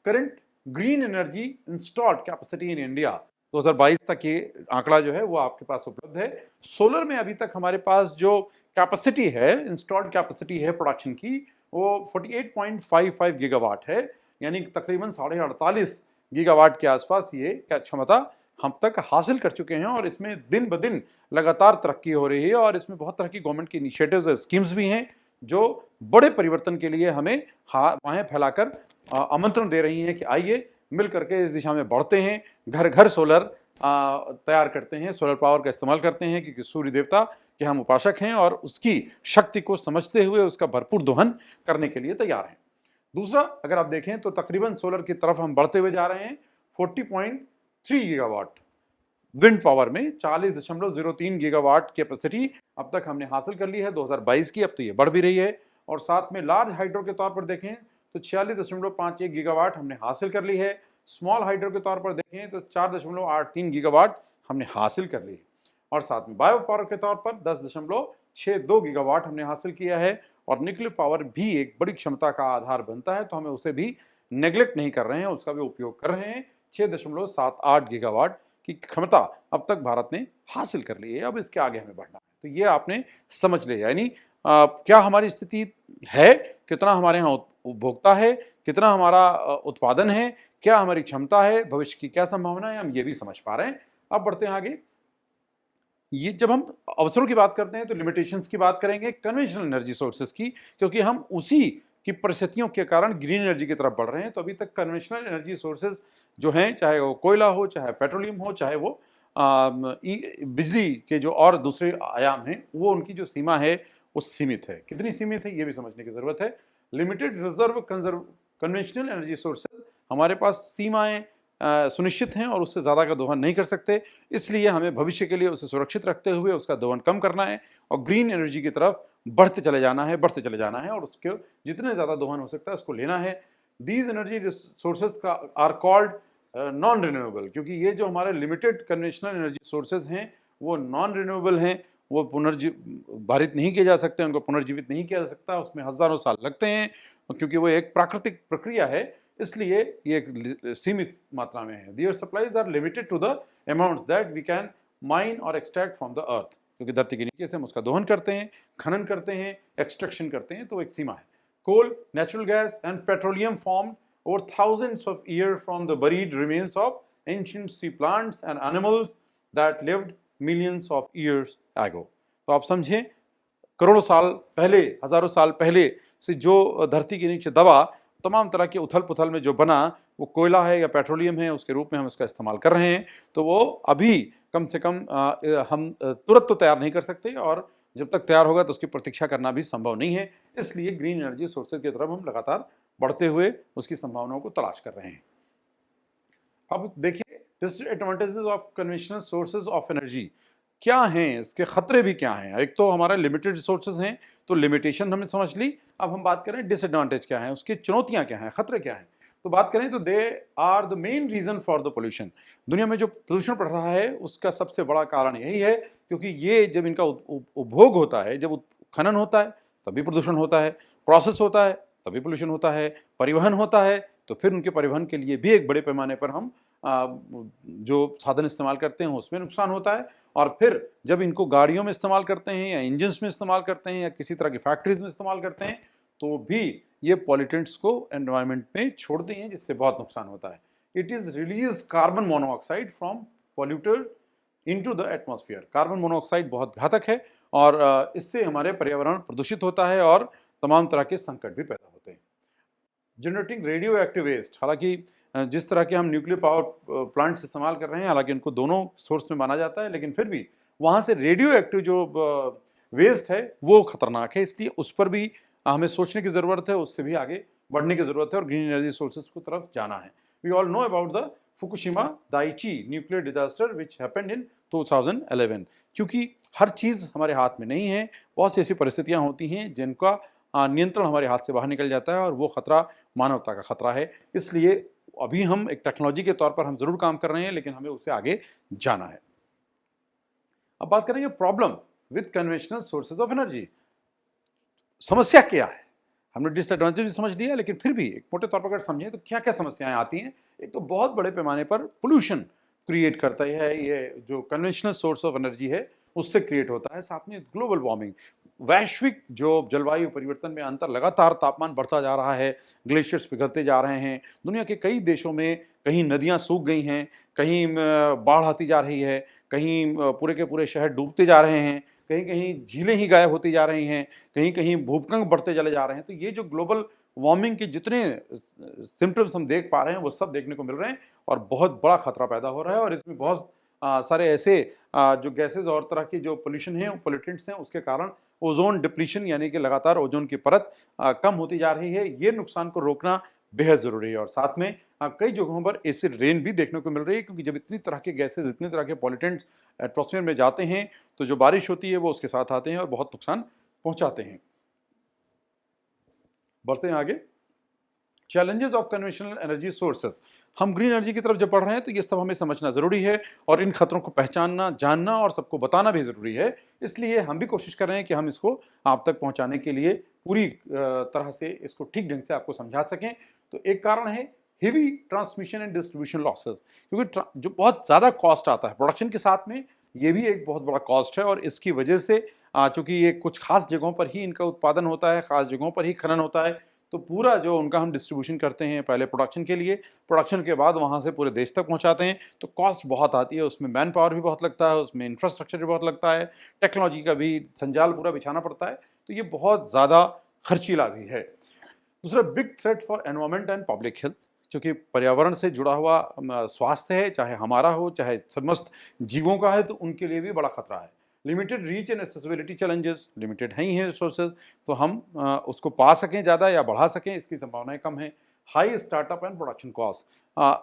Current green energy installed capacity in India 2022 तक ये आंकड़ा जो है वो आपके पास उपलब्ध है। सोलर में अभी तक हमारे पास जो कैपेसिटी है, इंस्टॉल्ड कैपेसिटी है प्रोडक्शन की, वो 48.55 गीगावाट है, यानी तकरीबन 48.5 गीगावाट के आसपास ये क्षमता हम तक हासिल कर चुके हैं। और इसमें दिन ब दिन लगातार तरक्की हो रही है और इसमें बहुत तरह की गवर्नमेंट की इनिशिएटिव्स और स्कीम्स भी हैं जो बड़े परिवर्तन के लिए हमें बाहें फैलाकर आमंत्रण दे रही हैं कि आइए मिल करके इस दिशा में बढ़ते हैं, घर घर सोलर तैयार करते हैं, सोलर पावर का इस्तेमाल करते हैं, क्योंकि सूर्य देवता के हम उपासक हैं और उसकी शक्ति को समझते हुए उसका भरपूर दोहन करने के लिए तैयार हैं। दूसरा, अगर आप देखें तो तकरीबन सोलर की तरफ हम बढ़ते हुए जा रहे हैं। 40.3 गीगावाट विंड पावर में 40.03 गीगावाट कैपेसिटी अब तक हमने हासिल कर ली है 2022 की। अब तो ये बढ़ भी रही है। और साथ में लार्ज हाइड्रो के तौर पर देखें तो 46.51 गीगावाट हमने हासिल कर ली है। स्मॉल हाइड्रो के तौर पर देखें तो 4.83 गीगावाट हमने हासिल कर ली है। और साथ में बायो पावर के तौर पर 10.62 गीगावाट हमने हासिल किया है। और न्यूक्लियर पावर भी एक बड़ी क्षमता का आधार बनता है, तो हमें उसे भी नेग्लेक्ट नहीं कर रहे हैं, उसका भी उपयोग कर रहे हैं। 6.78 गीगावाट की क्षमता अब तक भारत ने हासिल कर ली है। अब इसके आगे हमें बढ़ना है। तो ये आपने समझ लिया, यानी क्या हमारी स्थिति है, कितना हमारे यहाँ उपभोक्ता है, कितना हमारा उत्पादन है, क्या हमारी क्षमता है, भविष्य की क्या संभावना है, हम ये भी समझ पा रहे हैं। अब बढ़ते हैं आगे। ये जब हम अवसरों की बात करते हैं तो लिमिटेशंस की बात करेंगे कन्वेंशनल एनर्जी सोर्सेज की, क्योंकि हम उसी की परिस्थितियों के कारण ग्रीन एनर्जी की तरफ बढ़ रहे हैं। तो अभी तक कन्वेंशनल एनर्जी सोर्सेज जो हैं, चाहे वो कोयला हो, चाहे पेट्रोलियम हो, चाहे वो बिजली के जो और दूसरे आयाम हैं, वो उनकी जो सीमा है वो सीमित है। कितनी सीमित है ये भी समझने की जरूरत है। Limited reserve conventional energy sources, हमारे पास सीमाएं सुनिश्चित हैं और उससे ज़्यादा का दोहन नहीं कर सकते, इसलिए हमें भविष्य के लिए उसे सुरक्षित रखते हुए उसका दोहन कम करना है और ग्रीन एनर्जी की तरफ बढ़ते चले जाना है और उसके जितने ज़्यादा दोहन हो सकता है उसको लेना है। दीज एनर्जी सोर्सेज का आर कॉल्ड नॉन रिन्यूएबल, क्योंकि ये जो हमारे लिमिटेड कन्वेंशनल एनर्जी सोर्सेज हैं वो नॉन रिन्यूएबल हैं, वो पुनर्जीवित नहीं किए जा सकते, उनको पुनर्जीवित नहीं किया जा सकता, उसमें हज़ारों साल लगते हैं, क्योंकि वो एक प्राकृतिक प्रक्रिया है, इसलिए ये एक सीमित मात्रा में है। Their supplies are limited to the amounts that we can mine or extract from the earth, क्योंकि धरती के नीचे से हम उसका दोहन करते हैं, खनन करते हैं, एक्सट्रैक्शन करते हैं, तो एक सीमा है। Coal, natural gas and petroleum form over thousands of years from the buried remains of ancient sea plants and animals that lived millions of years ago. तो आप समझें, करोड़ों साल पहले, हजारों साल पहले से जो धरती के नीचे दबा, तमाम तरह के उथल पुथल में जो बना, वो कोयला है या पेट्रोलियम है, उसके रूप में हम उसका इस्तेमाल कर रहे हैं। तो वो अभी कम से कम हम तुरंत तो तैयार नहीं कर सकते, और जब तक तैयार होगा तो उसकी प्रतीक्षा करना भी संभव नहीं है। इसलिए ग्रीन एनर्जी सोर्सेज की तरफ हम लगातार बढ़ते हुए उसकी संभावनाओं को तलाश कर रहे हैं। अब देखिए, disadvantages of conventional sources of energy क्या हैं, इसके खतरे भी क्या हैं। एक तो हमारा लिमिटेड रिसोर्सेज हैं, तो लिमिटेशन हमने समझ ली। अब हम बात करें डिसएडवांटेज क्या है, उसकी चुनौतियां क्या हैं, खतरे क्या हैं। तो बात करें तो they are the main reason for the pollution. दुनिया में जो प्रदूषण बढ़ रहा है उसका सबसे बड़ा कारण यही है, क्योंकि ये जब इनका उपभोग होता है, जब खनन होता है तभी प्रदूषण होता है, प्रोसेस होता है तभी पोल्यूशन होता है, परिवहन होता है तो फिर उनके परिवहन के लिए भी एक बड़े पैमाने पर हम जो साधन इस्तेमाल करते हैं उसमें नुकसान होता है, और फिर जब इनको गाड़ियों में इस्तेमाल करते हैं या इंजन्स में इस्तेमाल करते हैं या किसी तरह की फैक्ट्रीज में इस्तेमाल करते हैं, तो भी ये पॉल्यूटेंट्स को एनवायरनमेंट में छोड़ते हैं, जिससे बहुत नुकसान होता है। It is release carbon monoxide from polluter into the atmosphere. Carbon monoxide बहुत घातक है, और इससे हमारे पर्यावरण प्रदूषित होता है और तमाम तरह के संकट भी पैदा होते हैं। जनरेटिंग रेडियो एक्टिव वेस्ट, हालांकि जिस तरह के हम न्यूक्लियर पावर प्लांट्स इस्तेमाल कर रहे हैं, हालांकि उनको दोनों सोर्स में माना जाता है, लेकिन फिर भी वहाँ से रेडियो एक्टिव जो वेस्ट है वो खतरनाक है, इसलिए उस पर भी हमें सोचने की ज़रूरत है, उससे भी आगे बढ़ने की ज़रूरत है और ग्रीन एनर्जी सोर्सेज की तरफ जाना है। We all know about the Fukushima Daiichi nuclear disaster which happened in 2011। क्योंकि हर चीज़ हमारे हाथ में नहीं है, बहुत सी ऐसी परिस्थितियाँ होती हैं जिनका नियंत्रण हमारे हाथ से बाहर निकल जाता है, और वो खतरा मानवता का खतरा है। इसलिए अभी हम एक टेक्नोलॉजी के तौर पर हम जरूर काम कर रहे हैं, लेकिन हमें उससे आगे जाना है। अब बात करेंगे problem with conventional sources of energy. समस्या क्या है, हमने डिसएडवांटेज भी समझ लिया, लेकिन फिर भी एक मोटे तौर पर अगर समझें तो क्या क्या समस्याएं आती हैं। एक तो बहुत बड़े पैमाने पर पोल्यूशन क्रिएट करता है, ये जो कन्वेंशनल सोर्स ऑफ एनर्जी है उससे क्रिएट होता है। साथ में ग्लोबल वार्मिंग, वैश्विक जो जलवायु परिवर्तन में अंतर, लगातार तापमान बढ़ता जा रहा है, ग्लेशियर्स पिघलते जा रहे हैं, दुनिया के कई देशों में कहीं नदियां सूख गई हैं, कहीं बाढ़ आती जा रही है, कहीं पूरे के पूरे शहर डूबते जा रहे हैं, कहीं कहीं झीलें ही गायब होती जा रही हैं, कहीं कहीं भूकंप बढ़ते चले जा रहे हैं। तो ये जो ग्लोबल वार्मिंग के जितने सिम्टम्स हम देख पा रहे हैं वो सब देखने को मिल रहे हैं, और बहुत बड़ा खतरा पैदा हो रहा है। और इसमें बहुत सारे ऐसे जो गैसेज और तरह की जो पोल्यूशन है, पोल्यूटेंट्स हैं, उसके कारण ओजोन डिप्लीशन यानी कि लगातार ओजोन की परत कम होती जा रही है। ये नुकसान को रोकना बेहद ज़रूरी है। और साथ में कई जगहों पर एसिड रेन भी देखने को मिल रही है, क्योंकि जब इतनी तरह के गैसेज, इतनी तरह के पॉल्यूटेंट्स एटमॉस्फेयर में जाते हैं तो जो बारिश होती है वो उसके साथ आते हैं और बहुत नुकसान पहुंचाते हैं। बढ़ते हैं आगे। Challenges of conventional energy sources. हम ग्रीन एनर्जी की तरफ जब बढ़ रहे हैं तो ये सब हमें समझना ज़रूरी है, और इन खतरों को पहचानना, जानना और सबको बताना भी ज़रूरी है। इसलिए हम भी कोशिश कर रहे हैं कि हम इसको आप तक पहुंचाने के लिए पूरी तरह से इसको ठीक ढंग से आपको समझा सकें। तो एक कारण है heavy transmission and distribution losses, क्योंकि जो बहुत ज़्यादा कॉस्ट आता है प्रोडक्शन के साथ में, ये भी एक बहुत बड़ा कॉस्ट है। और इसकी वजह से चूँकि ये कुछ खास जगहों पर ही इनका उत्पादन होता है, खास जगहों पर ही खनन होता है, तो पूरा जो उनका हम डिस्ट्रीब्यूशन करते हैं पहले प्रोडक्शन के लिए, प्रोडक्शन के बाद वहाँ से पूरे देश तक पहुँचाते हैं, तो कॉस्ट बहुत आती है। उसमें मैन पावर भी बहुत लगता है, उसमें इंफ्रास्ट्रक्चर भी बहुत लगता है, टेक्नोलॉजी का भी संजाल पूरा बिछाना पड़ता है, तो ये बहुत ज़्यादा खर्चीला भी है। दूसरा, big threat for environment and public health, क्योंकि पर्यावरण से जुड़ा हुआ स्वास्थ्य है, चाहे हमारा हो चाहे समस्त जीवों का है, तो उनके लिए भी बड़ा खतरा है। Limited reach and accessibility challenges, limited है ही हैं रिसोर्सेज, तो हम उसको पा सकें ज़्यादा या बढ़ा सकें इसकी संभावनाएं कम है। High startup and production cost,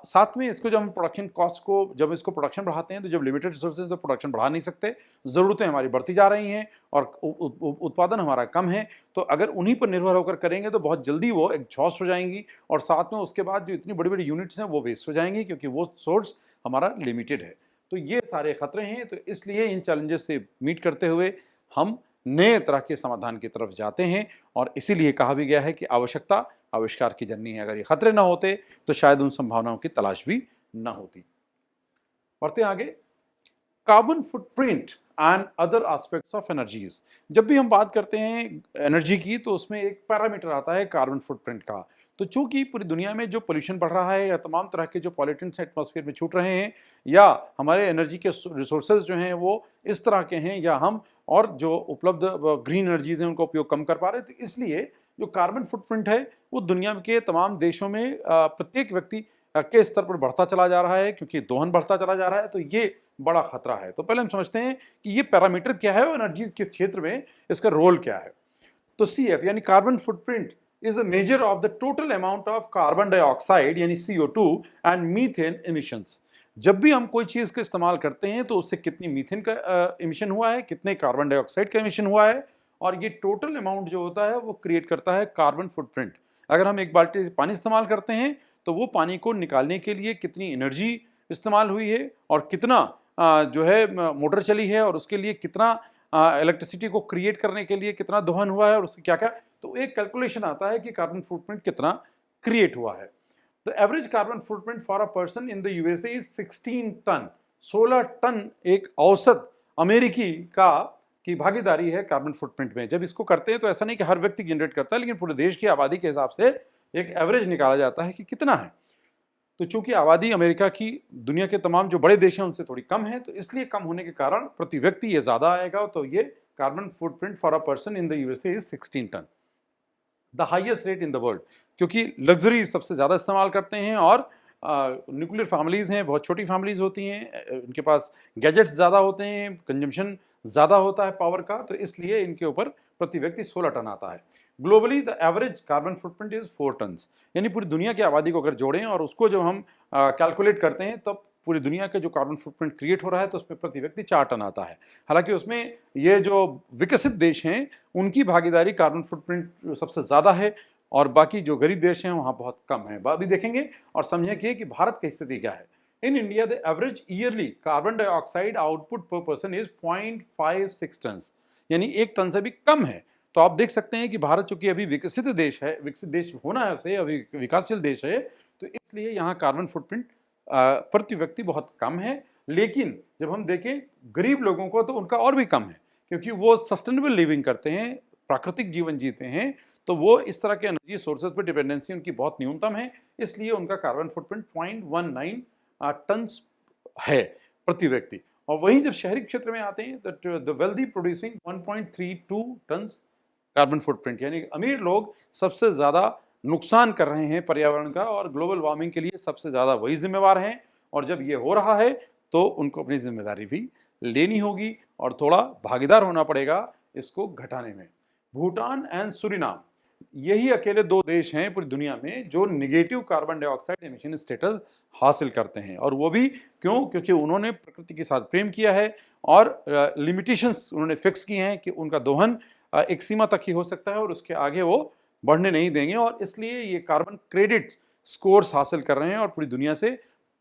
साथ में इसको जब हम प्रोडक्शन कॉस्ट को, जब इसको प्रोडक्शन बढ़ाते हैं तो जब लिमिटेड रिसोर्सेज तो प्रोडक्शन बढ़ा नहीं सकते, ज़रूरतें हमारी बढ़ती जा रही हैं और उत्पादन हमारा कम है, तो अगर उन्हीं पर निर्भर होकर करेंगे तो बहुत जल्दी वो एग्जॉस्ट हो जाएंगी, और साथ में उसके बाद जो इतनी बड़ी बड़ी यूनिट्स हैं वो वेस्ट हो जाएंगी, क्योंकि वो सोर्स हमारा लिमिटेड है। तो ये सारे खतरे हैं। तो इसलिए इन चैलेंजेस से मीट करते हुए हम नए तरह के समाधान की तरफ जाते हैं, और इसीलिए कहा भी गया है कि आवश्यकता आविष्कार की जननी है। अगर ये खतरे ना होते तो शायद उन संभावनाओं की तलाश भी ना होती। बढ़ते आगे। Carbon footprint and other aspects of energies. जब भी हम बात करते हैं एनर्जी की तो उसमें एक पैरामीटर आता है कार्बन फुटप्रिंट का। तो चूंकि पूरी दुनिया में जो पोल्यूशन बढ़ रहा है या तमाम तरह के जो पॉल्यूटेंट्स एटमॉस्फेयर में छूट रहे हैं या हमारे एनर्जी के रिसोर्सेज जो हैं वो इस तरह के हैं या हम और जो उपलब्ध ग्रीन एनर्जीज हैं उनका उपयोग कम कर पा रहे हैं, तो इसलिए जो कार्बन फुटप्रिंट है वो दुनिया के तमाम देशों में प्रत्येक व्यक्ति के स्तर पर बढ़ता चला जा रहा है, क्योंकि दोहन बढ़ता चला जा रहा है, तो ये बड़ा खतरा है। तो पहले हम समझते हैं कि ये पैरामीटर क्या है और एनर्जी किस क्षेत्र में इसका रोल क्या है। तो CF यानी carbon footprint is a measure of the total amount of carbon dioxide यानी CO2 and methane emissions। जब भी हम कोई चीज का इस्तेमाल करते हैं तो उससे कितनी मीथेन का इमिशन हुआ है, कितने कार्बन डाइऑक्साइड का इमिशन हुआ है, और ये टोटल अमाउंट जो होता है वो क्रिएट करता है कार्बन फुटप्रिंट। अगर हम एक बाल्टी पानी इस्तेमाल करते हैं तो वो पानी को निकालने के लिए कितनी एनर्जी इस्तेमाल हुई है और कितना जो है मोटर चली है और उसके लिए कितना इलेक्ट्रिसिटी को क्रिएट करने के लिए कितना दोहन हुआ है और उसके क्या क्या, तो एक कैलकुलेशन आता है कि कार्बन फुटप्रिंट कितना क्रिएट हुआ है। The average carbon footprint for a person in the USA is 16 ton. 16 ton एक औसत अमेरिकी का की भागीदारी है कार्बन फुटप्रिंट में। जब इसको करते हैं तो ऐसा नहीं कि हर व्यक्ति जनरेट करता है, लेकिन पूरे देश की आबादी के हिसाब से एक एवरेज निकाला जाता है कि कितना है। तो चूंकि आबादी अमेरिका की दुनिया के तमाम जो बड़े देश हैं उनसे थोड़ी कम है, तो इसलिए कम होने के कारण प्रति व्यक्ति ये ज्यादा आएगा। तो ये carbon footprint for a person in the USA is 16 ton, the highest rate in the world, क्योंकि लग्जरी सबसे ज्यादा इस्तेमाल करते हैं और न्यूक्लियर फैमिलीज हैं, बहुत छोटी फैमिलीज होती हैं, इनके पास गैजेट्स ज़्यादा होते हैं, कंजम्पशन ज़्यादा होता है पावर का, तो इसलिए इनके ऊपर प्रति व्यक्ति 16 टन आता है। Globally the average carbon footprint is 4 tons, यानी पूरी दुनिया की आबादी को अगर जोड़ें और उसको जब हम कैलकुलेट करते हैं तब पूरी दुनिया के जो कार्बन फुटप्रिंट क्रिएट हो रहा है तो उसमें प्रति व्यक्ति 4 टन आता है। हालांकि उसमें ये जो विकसित देश हैं उनकी भागीदारी कार्बन फुटप्रिंट सबसे ज़्यादा है और बाकी जो गरीब देश हैं वहाँ बहुत कम है। अभी देखेंगे और समझेंगे कि भारत की स्थिति क्या है। In India the average yearly carbon dioxide output पर पर्सन इज 0.56 टन, यानी 1 टन से भी कम है। तो आप देख सकते हैं कि भारत चूंकि अभी विकसित देश है, विकसित देश होना है उसे, अभी विकासशील देश है, तो इसलिए यहाँ कार्बन फुटप्रिंट प्रति व्यक्ति बहुत कम है। लेकिन जब हम देखें गरीब लोगों को तो उनका और भी कम है, क्योंकि वो सस्टेनेबल लिविंग करते हैं, प्राकृतिक जीवन जीते हैं, तो वो इस तरह के एनर्जी सोर्सेज पर डिपेंडेंसी उनकी बहुत न्यूनतम है, इसलिए उनका कार्बन फुटप्रिंट 0.19 टन है प्रति व्यक्ति। और वहीं जब शहरी क्षेत्र में आते हैं तो the wealthy producing 1.32 ton carbon footprint, यानी अमीर लोग सबसे ज्यादा नुकसान कर रहे हैं पर्यावरण का और ग्लोबल वार्मिंग के लिए सबसे ज्यादा वही जिम्मेवार हैं। और जब ये हो रहा है तो उनको अपनी जिम्मेदारी भी लेनी होगी और थोड़ा भागीदार होना पड़ेगा इसको घटाने में। भूटान एंड सूरीनाम, यही अकेले 2 देश हैं पूरी दुनिया में जो negative carbon dioxide emission status हासिल करते हैं, और वो भी क्यों? क्योंकि उन्होंने प्रकृति के साथ प्रेम किया है और लिमिटेशंस उन्होंने फिक्स की हैं कि उनका दोहन एक सीमा तक ही हो सकता है और उसके आगे वो बढ़ने नहीं देंगे, और इसलिए ये कार्बन क्रेडिट स्कोर्स हासिल कर रहे हैं और पूरी दुनिया से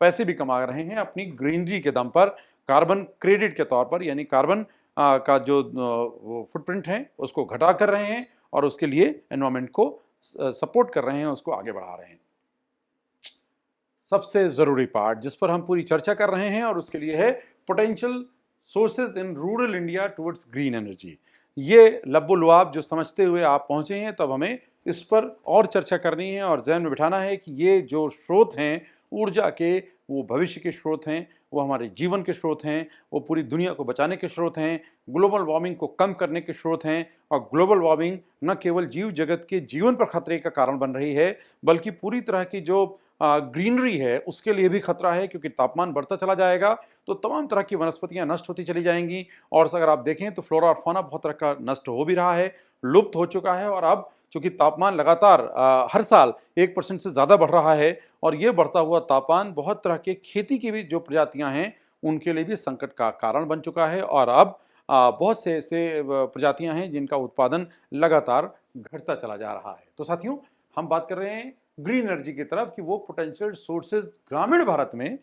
पैसे भी कमा रहे हैं अपनी ग्रीनरी के दम पर, कार्बन क्रेडिट के तौर पर, यानी कार्बन का जो फुटप्रिंट है उसको घटा कर रहे हैं और उसके लिए एनवायरनमेंट को सपोर्ट कर रहे हैं, उसको आगे बढ़ा रहे हैं। सबसे जरूरी पार्ट जिस पर हम पूरी चर्चा कर रहे हैं और उसके लिए है potential sources in rural India towards green energy. ये लब्बो-लुआब जो समझते हुए आप पहुंचे हैं, तब हमें इस पर और चर्चा करनी है और जहन में बिठाना है कि ये जो स्रोत हैं ऊर्जा के, वो भविष्य के स्रोत हैं, वो हमारे जीवन के स्रोत हैं, वो पूरी दुनिया को बचाने के स्रोत हैं, ग्लोबल वार्मिंग को कम करने के स्रोत हैं। और ग्लोबल वार्मिंग न केवल जीव जगत के जीवन पर खतरे का कारण बन रही है, बल्कि पूरी तरह की जो ग्रीनरी है उसके लिए भी खतरा है, क्योंकि तापमान बढ़ता चला जाएगा तो तमाम तरह की वनस्पतियां नष्ट होती चली जाएंगी। और अगर आप देखें तो फ्लोरा और फौना बहुत तरह का नष्ट हो भी रहा है, लुप्त हो चुका है। और अब चूंकि तापमान लगातार हर साल 1% से ज़्यादा बढ़ रहा है, और ये बढ़ता हुआ तापमान बहुत तरह के खेती की भी जो प्रजातियां हैं उनके लिए भी संकट का कारण बन चुका है। और अब बहुत से ऐसे प्रजातियां हैं जिनका उत्पादन लगातार घटता चला जा रहा है। तो साथियों, हम बात कर रहे हैं ग्रीन एनर्जी की तरफ कि वो पोटेंशियल सोर्सेज ग्रामीण भारत में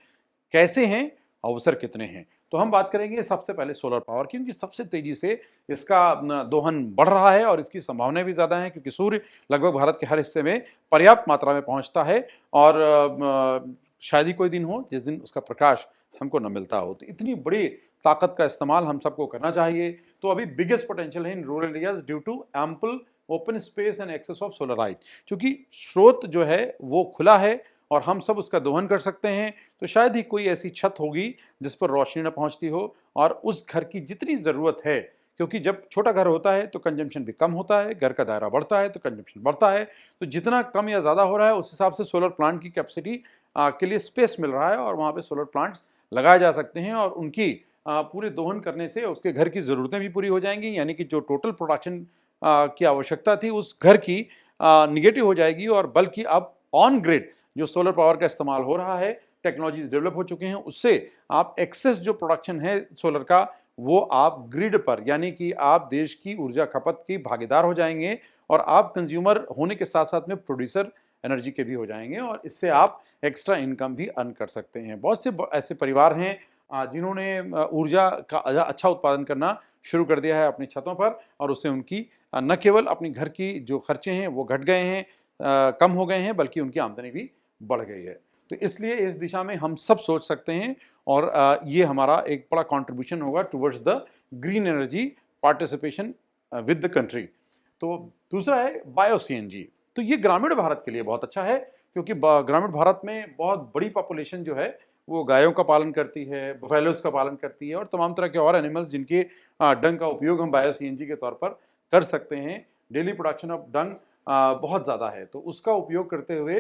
कैसे हैं, अवसर कितने हैं। तो हम बात करेंगे सबसे पहले सोलर पावर की, क्योंकि सबसे तेजी से इसका दोहन बढ़ रहा है और इसकी संभावनाएं भी ज़्यादा हैं, क्योंकि सूर्य लगभग भारत के हर हिस्से में पर्याप्त मात्रा में पहुंचता है और शायद ही कोई दिन हो जिस दिन उसका प्रकाश हमको न मिलता हो। तो इतनी बड़ी ताकत का इस्तेमाल हम सबको करना चाहिए। तो अभी बिगेस्ट पोटेंशियल है in rural areas due to ample open space and access of solar light. क्योंकि स्रोत जो है वो खुला है और हम सब उसका दोहन कर सकते हैं, तो शायद ही कोई ऐसी छत होगी जिस पर रोशनी न पहुंचती हो, और उस घर की जितनी ज़रूरत है, क्योंकि जब छोटा घर होता है तो कंजम्पशन भी कम होता है, घर का दायरा बढ़ता है तो कंजम्पशन बढ़ता है, तो जितना कम या ज़्यादा हो रहा है उस हिसाब से सोलर प्लांट की कैपेसिटी के लिए स्पेस मिल रहा है और वहाँ पे सोलर प्लांट्स लगाए जा सकते हैं, और उनकी पूरे दोहन करने से उसके घर की ज़रूरतें भी पूरी हो जाएंगी, यानी कि जो टोटल प्रोडक्शन की आवश्यकता थी उस घर की निगेटिव हो जाएगी, और बल्कि अब ऑन ग्रिड जो सोलर पावर का इस्तेमाल हो रहा है, टेक्नोलॉजीज डेवलप हो चुके हैं, उससे आप एक्सेस जो प्रोडक्शन है सोलर का वो आप ग्रिड पर, यानी कि आप देश की ऊर्जा खपत की भागीदार हो जाएंगे, और आप कंज्यूमर होने के साथ साथ में प्रोड्यूसर एनर्जी के भी हो जाएंगे, और इससे आप एक्स्ट्रा इनकम भी अर्न कर सकते हैं। बहुत से ऐसे परिवार हैं जिन्होंने ऊर्जा का अच्छा उत्पादन करना शुरू कर दिया है अपनी छतों पर, और उससे उनकी न केवल अपनी घर की जो खर्चे हैं वो घट गए हैं, कम हो गए हैं, बल्कि उनकी आमदनी भी बढ़ गई है। तो इसलिए इस दिशा में हम सब सोच सकते हैं, और ये हमारा एक बड़ा कंट्रीब्यूशन होगा towards the green energy participation with the country. तो दूसरा है बायो सीएनजी। तो ये ग्रामीण भारत के लिए बहुत अच्छा है, क्योंकि ग्रामीण भारत में बहुत बड़ी पॉपुलेशन जो है वो गायों का पालन करती है, बफेलोज का पालन करती है, और तमाम तरह के और एनिमल्स जिनके डंग का उपयोग हम बायो सीएनजी के तौर पर कर सकते हैं। डेली प्रोडक्शन ऑफ डंग बहुत ज़्यादा है, तो उसका उपयोग करते हुए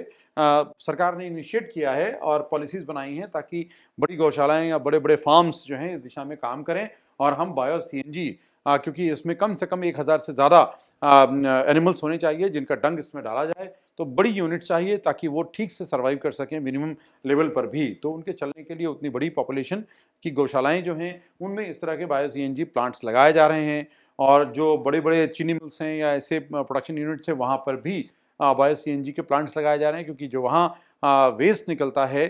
सरकार ने इनिशिएट किया है और पॉलिसीज़ बनाई हैं ताकि बड़ी गौशालाएं या बड़े बड़े फार्म्स जो हैं इस दिशा में काम करें, और हम बायो सीएनजी, क्योंकि इसमें कम से कम 1000 से ज़्यादा एनिमल्स होने चाहिए जिनका डंग इसमें डाला जाए, तो बड़ी यूनिट चाहिए ताकि वो ठीक से सर्वाइव कर सकें मिनिमम लेवल पर भी। तो उनके चलने के लिए उतनी बड़ी पॉपुलेशन की गौशालाएं जो हैं उनमें इस तरह के बायो सीएनजी प्लांट्स लगाए जा रहे हैं, और जो बड़े-बड़े चीनी मिल्स हैं या ऐसे प्रोडक्शन यूनिट्स हैं वहाँ पर भी बायो सीएनजी के प्लांट्स लगाए जा रहे हैं, क्योंकि जो वहाँ वेस्ट निकलता है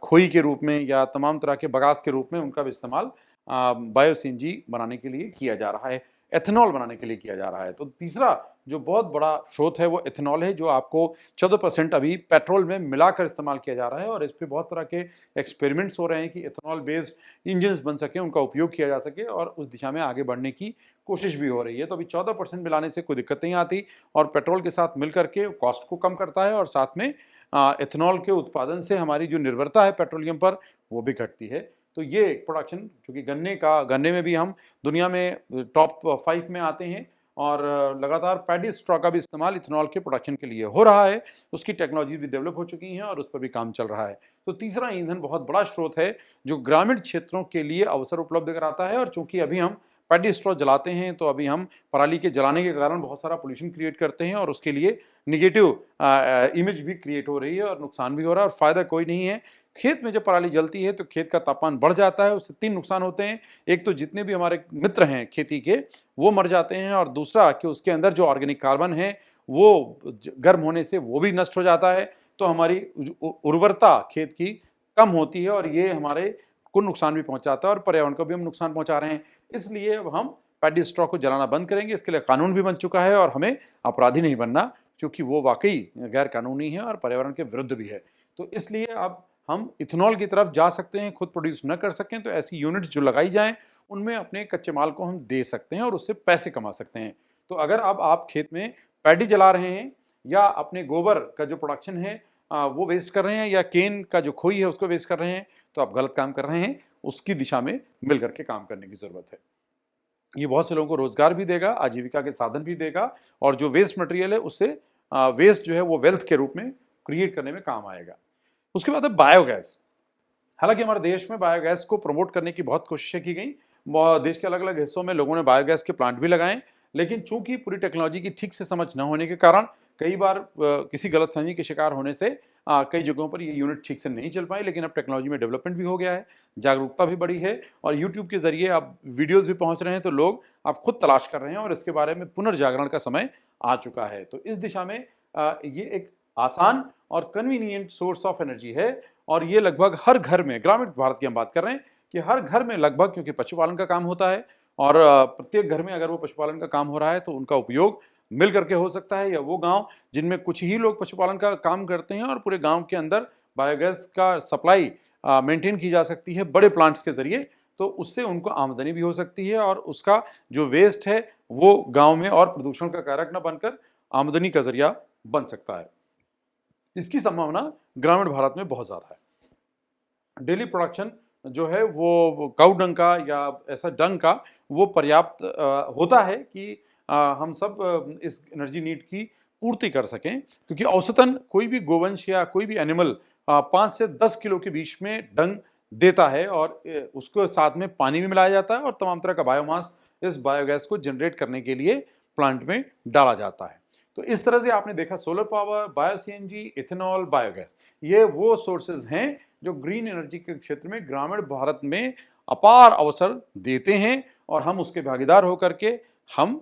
खोई के रूप में या तमाम तरह के बगास के रूप में, उनका भी इस्तेमाल बायो सीएनजी बनाने के लिए किया जा रहा है, एथेनॉल बनाने के लिए किया जा रहा है। तो तीसरा जो बहुत बड़ा स्रोत है वो एथेनॉल है, जो आपको 14% अभी पेट्रोल में मिलाकर इस्तेमाल किया जा रहा है, और इस पे बहुत तरह के एक्सपेरिमेंट्स हो रहे हैं कि एथेनॉल बेस्ड इंजन्स बन सके, उनका उपयोग किया जा सके, और उस दिशा में आगे बढ़ने की कोशिश भी हो रही है। तो अभी 14% मिलाने से कोई दिक्कत नहीं आती, और पेट्रोल के साथ मिल करके कॉस्ट को कम करता है, और साथ में एथेनॉल के उत्पादन से हमारी जो निर्भरता है पेट्रोलियम पर वो भी घटती है। तो ये प्रोडक्शन, क्योंकि गन्ने में भी हम दुनिया में टॉप 5 में आते हैं, और लगातार पैडी स्ट्रॉ का भी इस्तेमाल इथेनॉल के प्रोडक्शन के लिए हो रहा है, उसकी टेक्नोलॉजी भी डेवलप हो चुकी हैं और उस पर भी काम चल रहा है। तो तीसरा ईंधन बहुत बड़ा स्रोत है जो ग्रामीण क्षेत्रों के लिए अवसर उपलब्ध कराता है, और चूंकि अभी हम पैडी स्ट्रॉ जलाते हैं तो अभी हम पराली के जलाने के कारण बहुत सारा पोल्यूशन क्रिएट करते हैं, और उसके लिए निगेटिव इमेज भी क्रिएट हो रही है और नुकसान भी हो रहा है, और फायदा कोई नहीं है। खेत में जब पराली जलती है तो खेत का तापमान बढ़ जाता है, उससे 3 नुकसान होते हैं। एक तो जितने भी हमारे मित्र हैं खेती के वो मर जाते हैं, और दूसरा कि उसके अंदर जो ऑर्गेनिक कार्बन है वो गर्म होने से वो भी नष्ट हो जाता है, तो हमारी उर्वरता खेत की कम होती है, और ये हमारे को नुकसान भी पहुंचाता है और पर्यावरण को भी हम नुकसान पहुंचा रहे हैं। इसलिए अब हम पैडी स्ट्रॉ को जलाना बंद करेंगे। इसके लिए कानून भी बन चुका है, और हमें अपराधी नहीं बनना, क्योंकि वो वाकई गैर कानूनी है और पर्यावरण के विरुद्ध भी है। तो इसलिए अब हम इथेनॉल की तरफ जा सकते हैं। खुद प्रोड्यूस न कर सकें तो ऐसी यूनिट्स जो लगाई जाएं उनमें अपने कच्चे माल को हम दे सकते हैं और उससे पैसे कमा सकते हैं। तो अगर अब आप खेत में पैडी जला रहे हैं, या अपने गोबर का जो प्रोडक्शन है वो वेस्ट कर रहे हैं, या केन का जो खोई है उसको वेस्ट कर रहे हैं, तो आप गलत काम कर रहे हैं। उसकी दिशा में मिल करके काम करने की जरूरत है। ये बहुत से लोगों को रोजगार भी देगा, आजीविका के साधन भी देगा, और जो वेस्ट मटेरियल है उससे वेस्ट जो है वो वेल्थ के रूप में क्रिएट करने में काम आएगा। उसके बाद है बायोगैस। हालांकि हमारे देश में बायोगैस को प्रमोट करने की बहुत कोशिशें की गई, देश के अलग अलग हिस्सों में लोगों ने बायोगैस के प्लांट भी लगाए, लेकिन चूंकि पूरी टेक्नोलॉजी की ठीक से समझ न होने के कारण कई बार किसी गलतफहमी के शिकार होने से कई जगहों पर ये यूनिट ठीक से नहीं चल पाई। लेकिन अब टेक्नोलॉजी में डेवलपमेंट भी हो गया है, जागरूकता भी बढ़ी है, और यूट्यूब के जरिए अब वीडियोज़ भी पहुँच रहे हैं, तो लोग अब खुद तलाश कर रहे हैं और इसके बारे में पुनर्जागरण का समय आ चुका है। तो इस दिशा में ये एक आसान और कन्वीनियंट सोर्स ऑफ एनर्जी है, और ये लगभग हर घर में, ग्रामीण भारत की हम बात कर रहे हैं कि हर घर में लगभग, क्योंकि पशुपालन का काम होता है, और प्रत्येक घर में अगर वो पशुपालन का काम हो रहा है तो उनका उपयोग मिल करके हो सकता है, या वो गांव जिनमें कुछ ही लोग पशुपालन का काम करते हैं और पूरे गांव के अंदर बायोगैस का सप्लाई मेंटेन की जा सकती है बड़े प्लांट्स के जरिए, तो उससे उनको आमदनी भी हो सकती है, और उसका जो वेस्ट है वो गांव में और प्रदूषण का कारक न बनकर आमदनी का जरिया बन सकता है। इसकी संभावना ग्रामीण भारत में बहुत ज्यादा है। डेली प्रोडक्शन जो है वो काऊ डंग का या ऐसा डंग का वो पर्याप्त होता है कि हम सब इस एनर्जी नीड की पूर्ति कर सकें, क्योंकि औसतन कोई भी गोवंश या कोई भी एनिमल 5 से 10 किलो के बीच में डंग देता है और उसको साथ में पानी भी मिलाया जाता है और तमाम तरह का बायोमास इस बायोगैस को जनरेट करने के लिए प्लांट में डाला जाता है। तो इस तरह से आपने देखा solar power, bio CNG, ethanol, biogas, ये वो सोर्सेज हैं जो ग्रीन एनर्जी के क्षेत्र में ग्रामीण भारत में अपार अवसर देते हैं और हम उसके भागीदार होकर के हम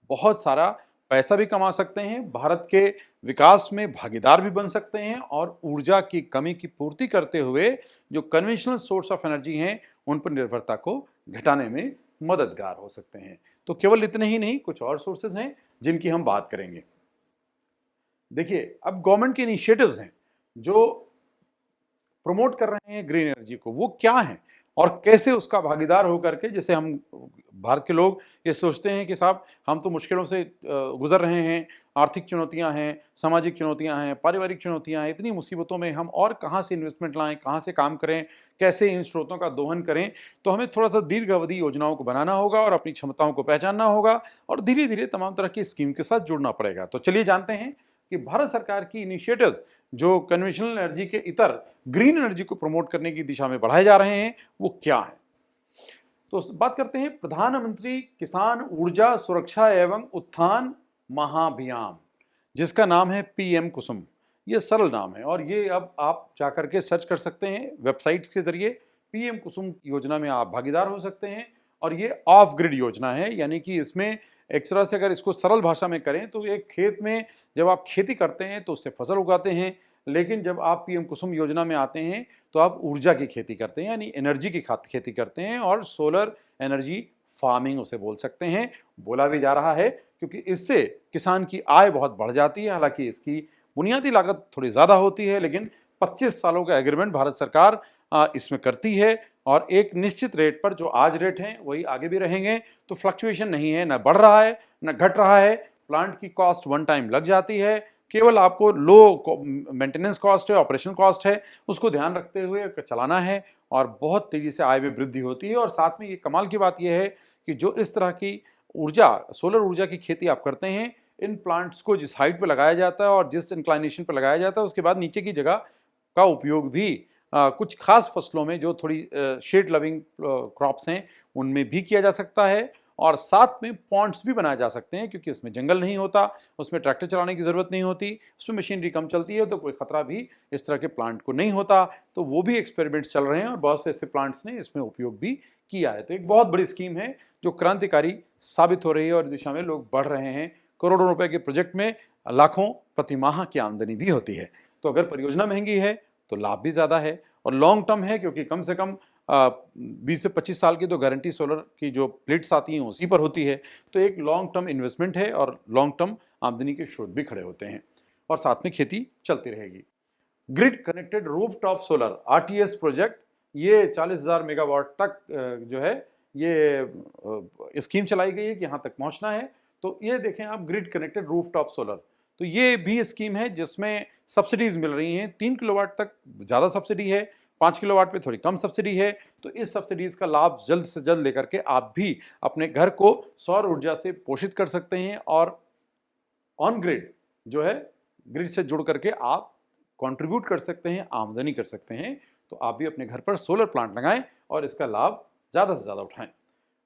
बहुत सारा पैसा भी कमा सकते हैं, भारत के विकास में भागीदार भी बन सकते हैं और ऊर्जा की कमी की पूर्ति करते हुए जो कन्वेंशनल सोर्स ऑफ एनर्जी हैं उन पर निर्भरता को घटाने में मददगार हो सकते हैं। तो केवल इतने ही नहीं, कुछ और सोर्सेज हैं जिनकी हम बात करेंगे। देखिए, अब गवर्नमेंट के इनिशिएटिव्स हैं जो प्रमोट कर रहे हैं ग्रीन एनर्जी को, वो क्या है और कैसे उसका भागीदार होकर के, जैसे हम भारत के लोग ये सोचते हैं कि साहब हम तो मुश्किलों से गुजर रहे हैं, आर्थिक चुनौतियां हैं, सामाजिक चुनौतियां हैं, पारिवारिक चुनौतियां हैं, इतनी मुसीबतों में हम और कहाँ से इन्वेस्टमेंट लाएं, कहाँ से काम करें, कैसे इन स्रोतों का दोहन करें। तो हमें थोड़ा सा दीर्घ अवधि योजनाओं को बनाना होगा और अपनी क्षमताओं को पहचानना होगा और धीरे धीरे तमाम तरह की स्कीम के साथ जुड़ना पड़ेगा। तो चलिए जानते हैं कि भारत सरकार की इनिशिएटिव्स जो कन्वेंशनल एनर्जी के इतर ग्रीन एनर्जी को प्रमोट करने की दिशा में बढ़ाए जा रहे हैं वो क्या है। तो बात करते हैं प्रधानमंत्री किसान ऊर्जा सुरक्षा एवं उत्थान महाभियान, जिसका नाम है पीएम कुसुम। ये सरल नाम है और ये अब आप जाकर के सर्च कर सकते हैं वेबसाइट के जरिए। पीएम कुसुम योजना में आप भागीदार हो सकते हैं और ये ऑफ ग्रिड योजना है, यानी कि इसमें एक तरह से अगर इसको सरल भाषा में करें तो एक खेत में जब आप खेती करते हैं तो उससे फसल उगाते हैं, लेकिन जब आप पीएम कुसुम योजना में आते हैं तो आप ऊर्जा की खेती करते हैं, यानी एनर्जी की खेती करते हैं और सोलर एनर्जी फार्मिंग उसे बोल सकते हैं। बोला भी जा रहा है क्योंकि इससे किसान की आय बहुत बढ़ जाती है। हालांकि इसकी बुनियादी लागत थोड़ी ज़्यादा होती है, लेकिन 25 सालों का एग्रीमेंट भारत सरकार इसमें करती है और एक निश्चित रेट पर, जो आज रेट हैं वही आगे भी रहेंगे, तो फ्लक्चुएशन नहीं है, ना बढ़ रहा है ना घट रहा है। प्लांट की कॉस्ट वन टाइम लग जाती है, केवल आपको लो मेंटेनेंस कॉस्ट है, ऑपरेशन कॉस्ट है, उसको ध्यान रखते हुए चलाना है और बहुत तेजी से आय में वृद्धि होती है। और साथ में ये कमाल की बात यह है कि जो इस तरह की ऊर्जा, सोलर ऊर्जा की खेती आप करते हैं, इन प्लांट्स को जिस हाइट पर लगाया जाता है और जिस इंक्लाइनेशन पर लगाया जाता है, उसके बाद नीचे की जगह का उपयोग भी कुछ खास फसलों में जो थोड़ी शेड लविंग क्रॉप्स हैं उनमें भी किया जा सकता है। और साथ में पॉन्ड्स भी बनाए जा सकते हैं, क्योंकि उसमें जंगल नहीं होता, उसमें ट्रैक्टर चलाने की ज़रूरत नहीं होती, उसमें मशीनरी कम चलती है, तो कोई खतरा भी इस तरह के प्लांट को नहीं होता। तो वो भी एक्सपेरिमेंट्स चल रहे हैं और बहुत से ऐसे प्लांट्स ने इसमें उपयोग भी किया है। तो एक बहुत बड़ी स्कीम है जो क्रांतिकारी साबित हो रही है और इस दिशा में लोग बढ़ रहे हैं। करोड़ों रुपए के प्रोजेक्ट में लाखों प्रति माह की आमदनी भी होती है। तो अगर परियोजना महंगी है तो लाभ भी ज़्यादा है और लॉन्ग टर्म है, क्योंकि कम से कम 20 से 25 साल की तो गारंटी सोलर की जो प्लेट्स आती हैं उसी पर होती है। तो एक लॉन्ग टर्म इन्वेस्टमेंट है और लॉन्ग टर्म आमदनी के स्रोत भी खड़े होते हैं और साथ में खेती चलती रहेगी। Grid connected rooftop solar RTS project, ये 40,000 मेगावाट तक जो है ये स्कीम चलाई गई है कि यहाँ तक पहुँचना है। तो ये देखें आप, ग्रिड कनेक्टेड रूफटॉप सोलर, तो ये भी स्कीम है जिसमें सब्सिडीज मिल रही हैं। 3 किलोवाट तक ज़्यादा सब्सिडी है, 5 किलोवाट पे थोड़ी कम सब्सिडी है। तो इस सब्सिडीज का लाभ जल्द से जल्द लेकर के आप भी अपने घर को सौर ऊर्जा से पोषित कर सकते हैं और ऑन ग्रिड जो है, ग्रिड से जुड़ करके आप कंट्रीब्यूट कर सकते हैं, आमदनी कर सकते हैं। तो आप भी अपने घर पर सोलर प्लांट लगाएं और इसका लाभ ज़्यादा से ज़्यादा उठाएं।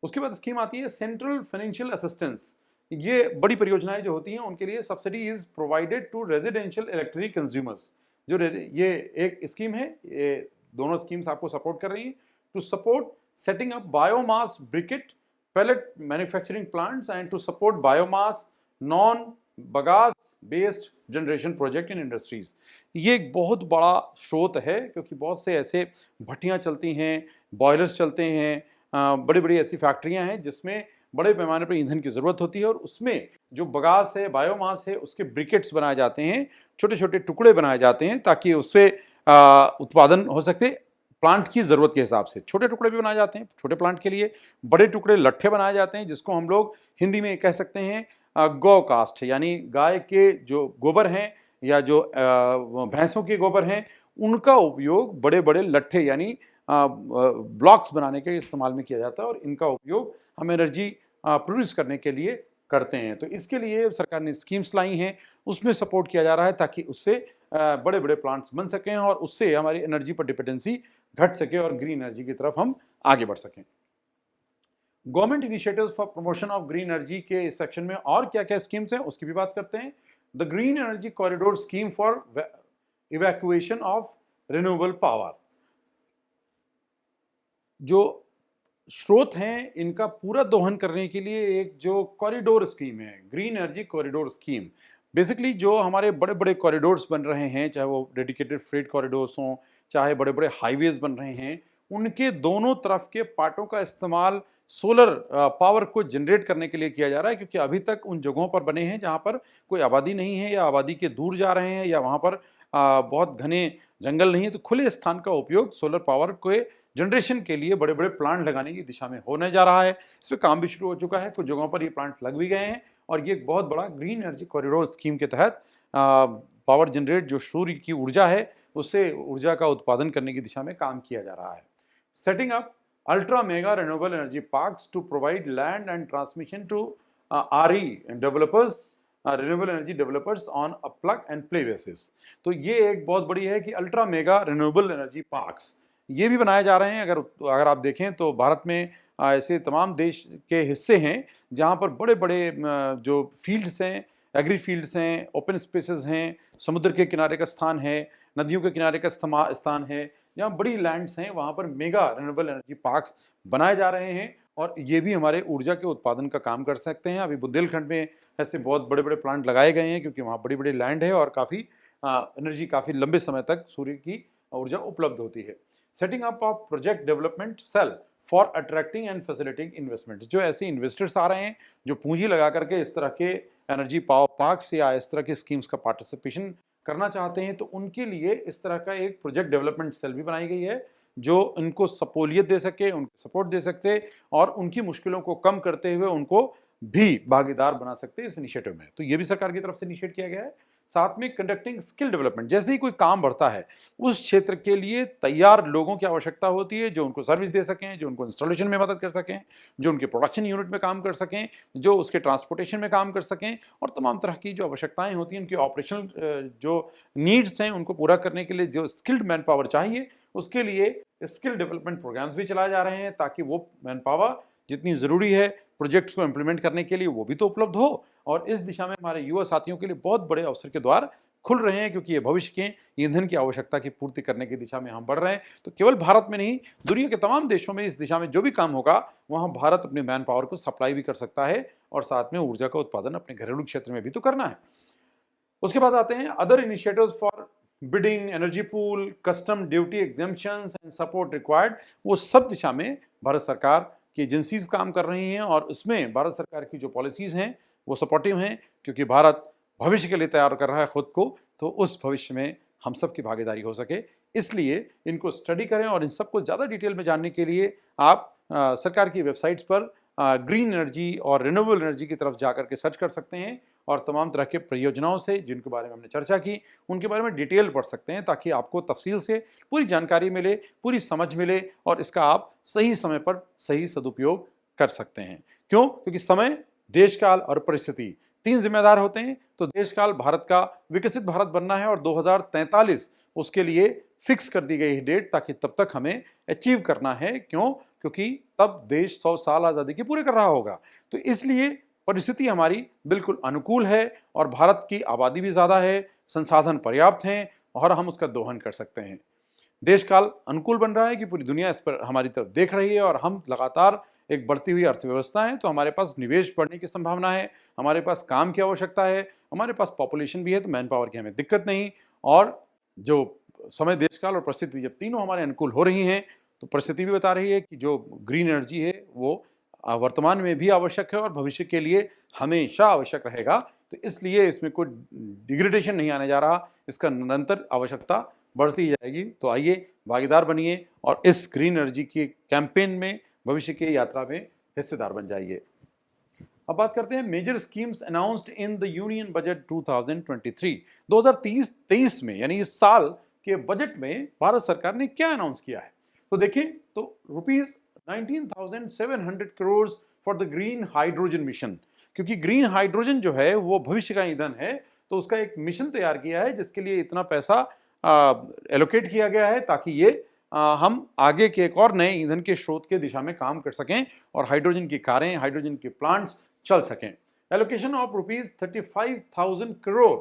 उसके बाद स्कीम आती है सेंट्रल फाइनेंशियल असिस्टेंस। ये बड़ी परियोजनाएं जो होती हैं उनके लिए subsidy is provided to residential electric consumers. जो ये एक स्कीम है, ये दोनों स्कीम्स आपको सपोर्ट कर रही हैं to support setting up biomass briquette pellet manufacturing plants and to support biomass non bagasse based generation project in industries. ये एक बहुत बड़ा स्रोत है, क्योंकि बहुत से ऐसे भट्टियाँ चलती हैं, बॉयलर्स चलते हैं, बड़ी बड़ी ऐसी फैक्ट्रियाँ हैं जिसमें बड़े पैमाने पर ईंधन की ज़रूरत होती है और उसमें जो बगास है, बायोमास है, उसके ब्रिकेट्स बनाए जाते हैं, छोटे छोटे टुकड़े बनाए जाते हैं ताकि उससे उत्पादन हो सके प्लांट की ज़रूरत के हिसाब से छोटे टुकड़े भी बनाए जाते हैं छोटे प्लांट के लिए, बड़े टुकड़े लट्ठे बनाए जाते हैं जिसको हम लोग हिंदी में कह सकते हैं गौ कास्ट, यानी गाय के जो गोबर हैं या जो भैंसों के गोबर हैं उनका उपयोग बड़े बड़े लट्ठे यानी ब्लॉक्स बनाने के इस्तेमाल में किया जाता है और इनका उपयोग हम एनर्जी प्रोड्यूस करने के लिए करते हैं। तो इसके लिए सरकार ने स्कीम्स लाई हैं, उसमें सपोर्ट किया जा रहा है ताकि उससे बड़े बड़े प्लांट्स बन सकें और उससे हमारी एनर्जी पर डिपेंडेंसी घट सके और ग्रीन एनर्जी की तरफ हम आगे बढ़ सकें। Government initiatives for promotion of green energy के सेक्शन में और क्या क्या स्कीम्स हैं उसकी भी बात करते हैं। The green energy corridor scheme for evacuation of renewable power, जो स्रोत हैं इनका पूरा दोहन करने के लिए एक जो कॉरिडोर स्कीम है, green energy corridor scheme, basically जो हमारे बड़े बड़े कॉरिडोर्स बन रहे हैं, चाहे वो डेडिकेटेड फ्रेट कॉरिडोर्स हों, चाहे बड़े बड़े हाईवेज बन रहे हैं, उनके दोनों तरफ के पार्टों का इस्तेमाल सोलर पावर को जनरेट करने के लिए किया जा रहा है, क्योंकि अभी तक उन जगहों पर बने हैं जहां पर कोई आबादी नहीं है या आबादी के दूर जा रहे हैं या वहां पर बहुत घने जंगल नहीं है, तो खुले स्थान का उपयोग सोलर पावर के जनरेशन के लिए बड़े बड़े प्लांट लगाने की दिशा में होने जा रहा है। इस पर काम भी शुरू हो चुका है, कुछ जगहों पर ये प्लांट लग भी गए हैं और ये एक बहुत बड़ा ग्रीन एनर्जी कॉरिडोर स्कीम के तहत पावर जनरेट जो सूर्य की ऊर्जा है उससे ऊर्जा का उत्पादन करने की दिशा में काम किया जा रहा है। Setting up ultra mega renewable energy parks to provide land and transmission to RE developers, renewable energy developers on a plug and play basis. तो ये एक बहुत बड़ी है कि ultra mega renewable energy parks ये भी बनाए जा रहे हैं। अगर आप देखें तो भारत में ऐसे तमाम देश के हिस्से हैं जहां पर बड़े बड़े जो फील्ड्स हैं, एग्री फील्ड्स हैं, ओपन स्पेसेस हैं, समुद्र के किनारे का स्थान है, नदियों के किनारे का स्थान है, जहाँ बड़ी लैंड्स हैं वहाँ पर मेगा रिन्यूएबल एनर्जी पार्क्स बनाए जा रहे हैं और ये भी हमारे ऊर्जा के उत्पादन का काम कर सकते हैं। अभी बुंदेलखंड में ऐसे बहुत बड़े बड़े प्लांट लगाए गए हैं क्योंकि वहाँ बड़ी बड़ी लैंड है और काफ़ी एनर्जी काफ़ी लंबे समय तक सूर्य की ऊर्जा उपलब्ध होती है। Setting up of project development cell for attracting and facilitating investment, जो ऐसे इन्वेस्टर्स आ रहे हैं जो पूंजी लगा करके इस तरह के एनर्जी पावर पार्क्स या इस तरह की स्कीम्स का पार्टिसिपेशन करना चाहते हैं, तो उनके लिए इस तरह का एक प्रोजेक्ट डेवलपमेंट सेल भी बनाई गई है जो उनको सपोलियत दे सके, उनको सपोर्ट दे सकते और उनकी मुश्किलों को कम करते हुए उनको भी भागीदार बना सकते इस इनिशिएटिव में। तो ये भी सरकार की तरफ से इनिशिएट किया गया है। साथ में कंडक्टिंग स्किल डेवलपमेंट, जैसे ही कोई काम बढ़ता है उस क्षेत्र के लिए तैयार लोगों की आवश्यकता होती है जो उनको सर्विस दे सकें, जो उनको इंस्टॉलेशन में मदद कर सकें, जो उनके प्रोडक्शन यूनिट में काम कर सकें, जो उसके ट्रांसपोर्टेशन में काम कर सकें और तमाम तरह की जो आवश्यकताएं होती हैं उनकी ऑपरेशनल जो नीड्स हैं उनको पूरा करने के लिए जो स्किल्ड मैन पावर चाहिए उसके लिए स्किल डेवलपमेंट प्रोग्राम्स भी चलाए जा रहे हैं ताकि वो मैन पावर जितनी ज़रूरी है प्रोजेक्ट्स को इम्प्लीमेंट करने के लिए वो भी तो उपलब्ध हो। और इस दिशा में हमारे युवा साथियों के लिए बहुत बड़े अवसर के द्वार खुल रहे हैं क्योंकि ये भविष्य के ईंधन की आवश्यकता की पूर्ति करने की दिशा में हम बढ़ रहे हैं। तो केवल भारत में नहीं, दुनिया के तमाम देशों में इस दिशा में जो भी काम होगा वहाँ भारत अपने मैन पावर को सप्लाई भी कर सकता है और साथ में ऊर्जा का उत्पादन अपने घरेलू क्षेत्र में भी तो करना है। उसके बाद आते हैं other initiatives for bidding, energy pool, custom duty exemptions and support required. वो सब दिशा में भारत सरकार की एजेंसीज काम कर रही हैं और इसमें भारत सरकार की जो पॉलिसीज हैं वो सपोर्टिव हैं क्योंकि भारत भविष्य के लिए तैयार कर रहा है खुद को, तो उस भविष्य में हम सब की भागीदारी हो सके इसलिए इनको स्टडी करें। और इन सबको ज़्यादा डिटेल में जानने के लिए आप सरकार की वेबसाइट्स पर ग्रीन एनर्जी और रिन्यूएबल एनर्जी की तरफ जाकर के सर्च कर सकते हैं और तमाम तरह के परियोजनाओं से जिनके बारे में हमने चर्चा की उनके बारे में डिटेल पढ़ सकते हैं ताकि आपको तफसील से पूरी जानकारी मिले, पूरी समझ मिले और इसका आप सही समय पर सही सदुपयोग कर सकते हैं। क्यों? क्योंकि समय, देश काल और परिस्थिति तीन जिम्मेदार होते हैं। तो देश काल भारत का विकसित भारत बनना है और 2043 उसके लिए फिक्स कर दी गई डेट ताकि तब तक हमें अचीव करना है। क्यों? क्योंकि तब देश 100 साल आज़ादी के पूरे कर रहा होगा। तो इसलिए परिस्थिति हमारी बिल्कुल अनुकूल है और भारत की आबादी भी ज़्यादा है, संसाधन पर्याप्त हैं और हम उसका दोहन कर सकते हैं। देश काल अनुकूल बन रहा है कि पूरी दुनिया इस पर हमारी तरफ देख रही है और हम लगातार एक बढ़ती हुई अर्थव्यवस्था है, तो हमारे पास निवेश बढ़ने की संभावना है, हमारे पास काम की आवश्यकता है, हमारे पास पॉपुलेशन भी है, तो मैन पावर की हमें दिक्कत नहीं। और जो समय, देश काल और परिस्थिति जब तीनों हमारे अनुकूल हो रही हैं तो परिस्थिति भी बता रही है कि जो ग्रीन एनर्जी है वो वर्तमान में भी आवश्यक है और भविष्य के लिए हमेशा आवश्यक रहेगा। तो इसलिए इसमें कोई डिग्रेडेशन नहीं आने जा रहा, इसका निरंतर आवश्यकता बढ़ती जाएगी। तो आइए भागीदार बनिए और इस ग्रीन एनर्जी की कैंपेन में, भविष्य की यात्रा में हिस्सेदार बन जाइए। अब बात करते हैं major schemes announced in the union budget 2023। 2023 में यानी इस साल के बजट में भारत सरकार ने क्या अनाउंस किया है, तो देखिए, तो rupees 19,700 crore for the green hydrogen mission. क्योंकि ग्रीन हाइड्रोजन जो है वो भविष्य का ईंधन है, तो उसका एक मिशन तैयार किया है जिसके लिए इतना पैसा एलोकेट किया गया है ताकि ये हम आगे के एक और नए ईंधन के स्रोत के दिशा में काम कर सकें और हाइड्रोजन की कारें, हाइड्रोजन के प्लांट्स चल सकें। Allocation of rupees 35,000 crore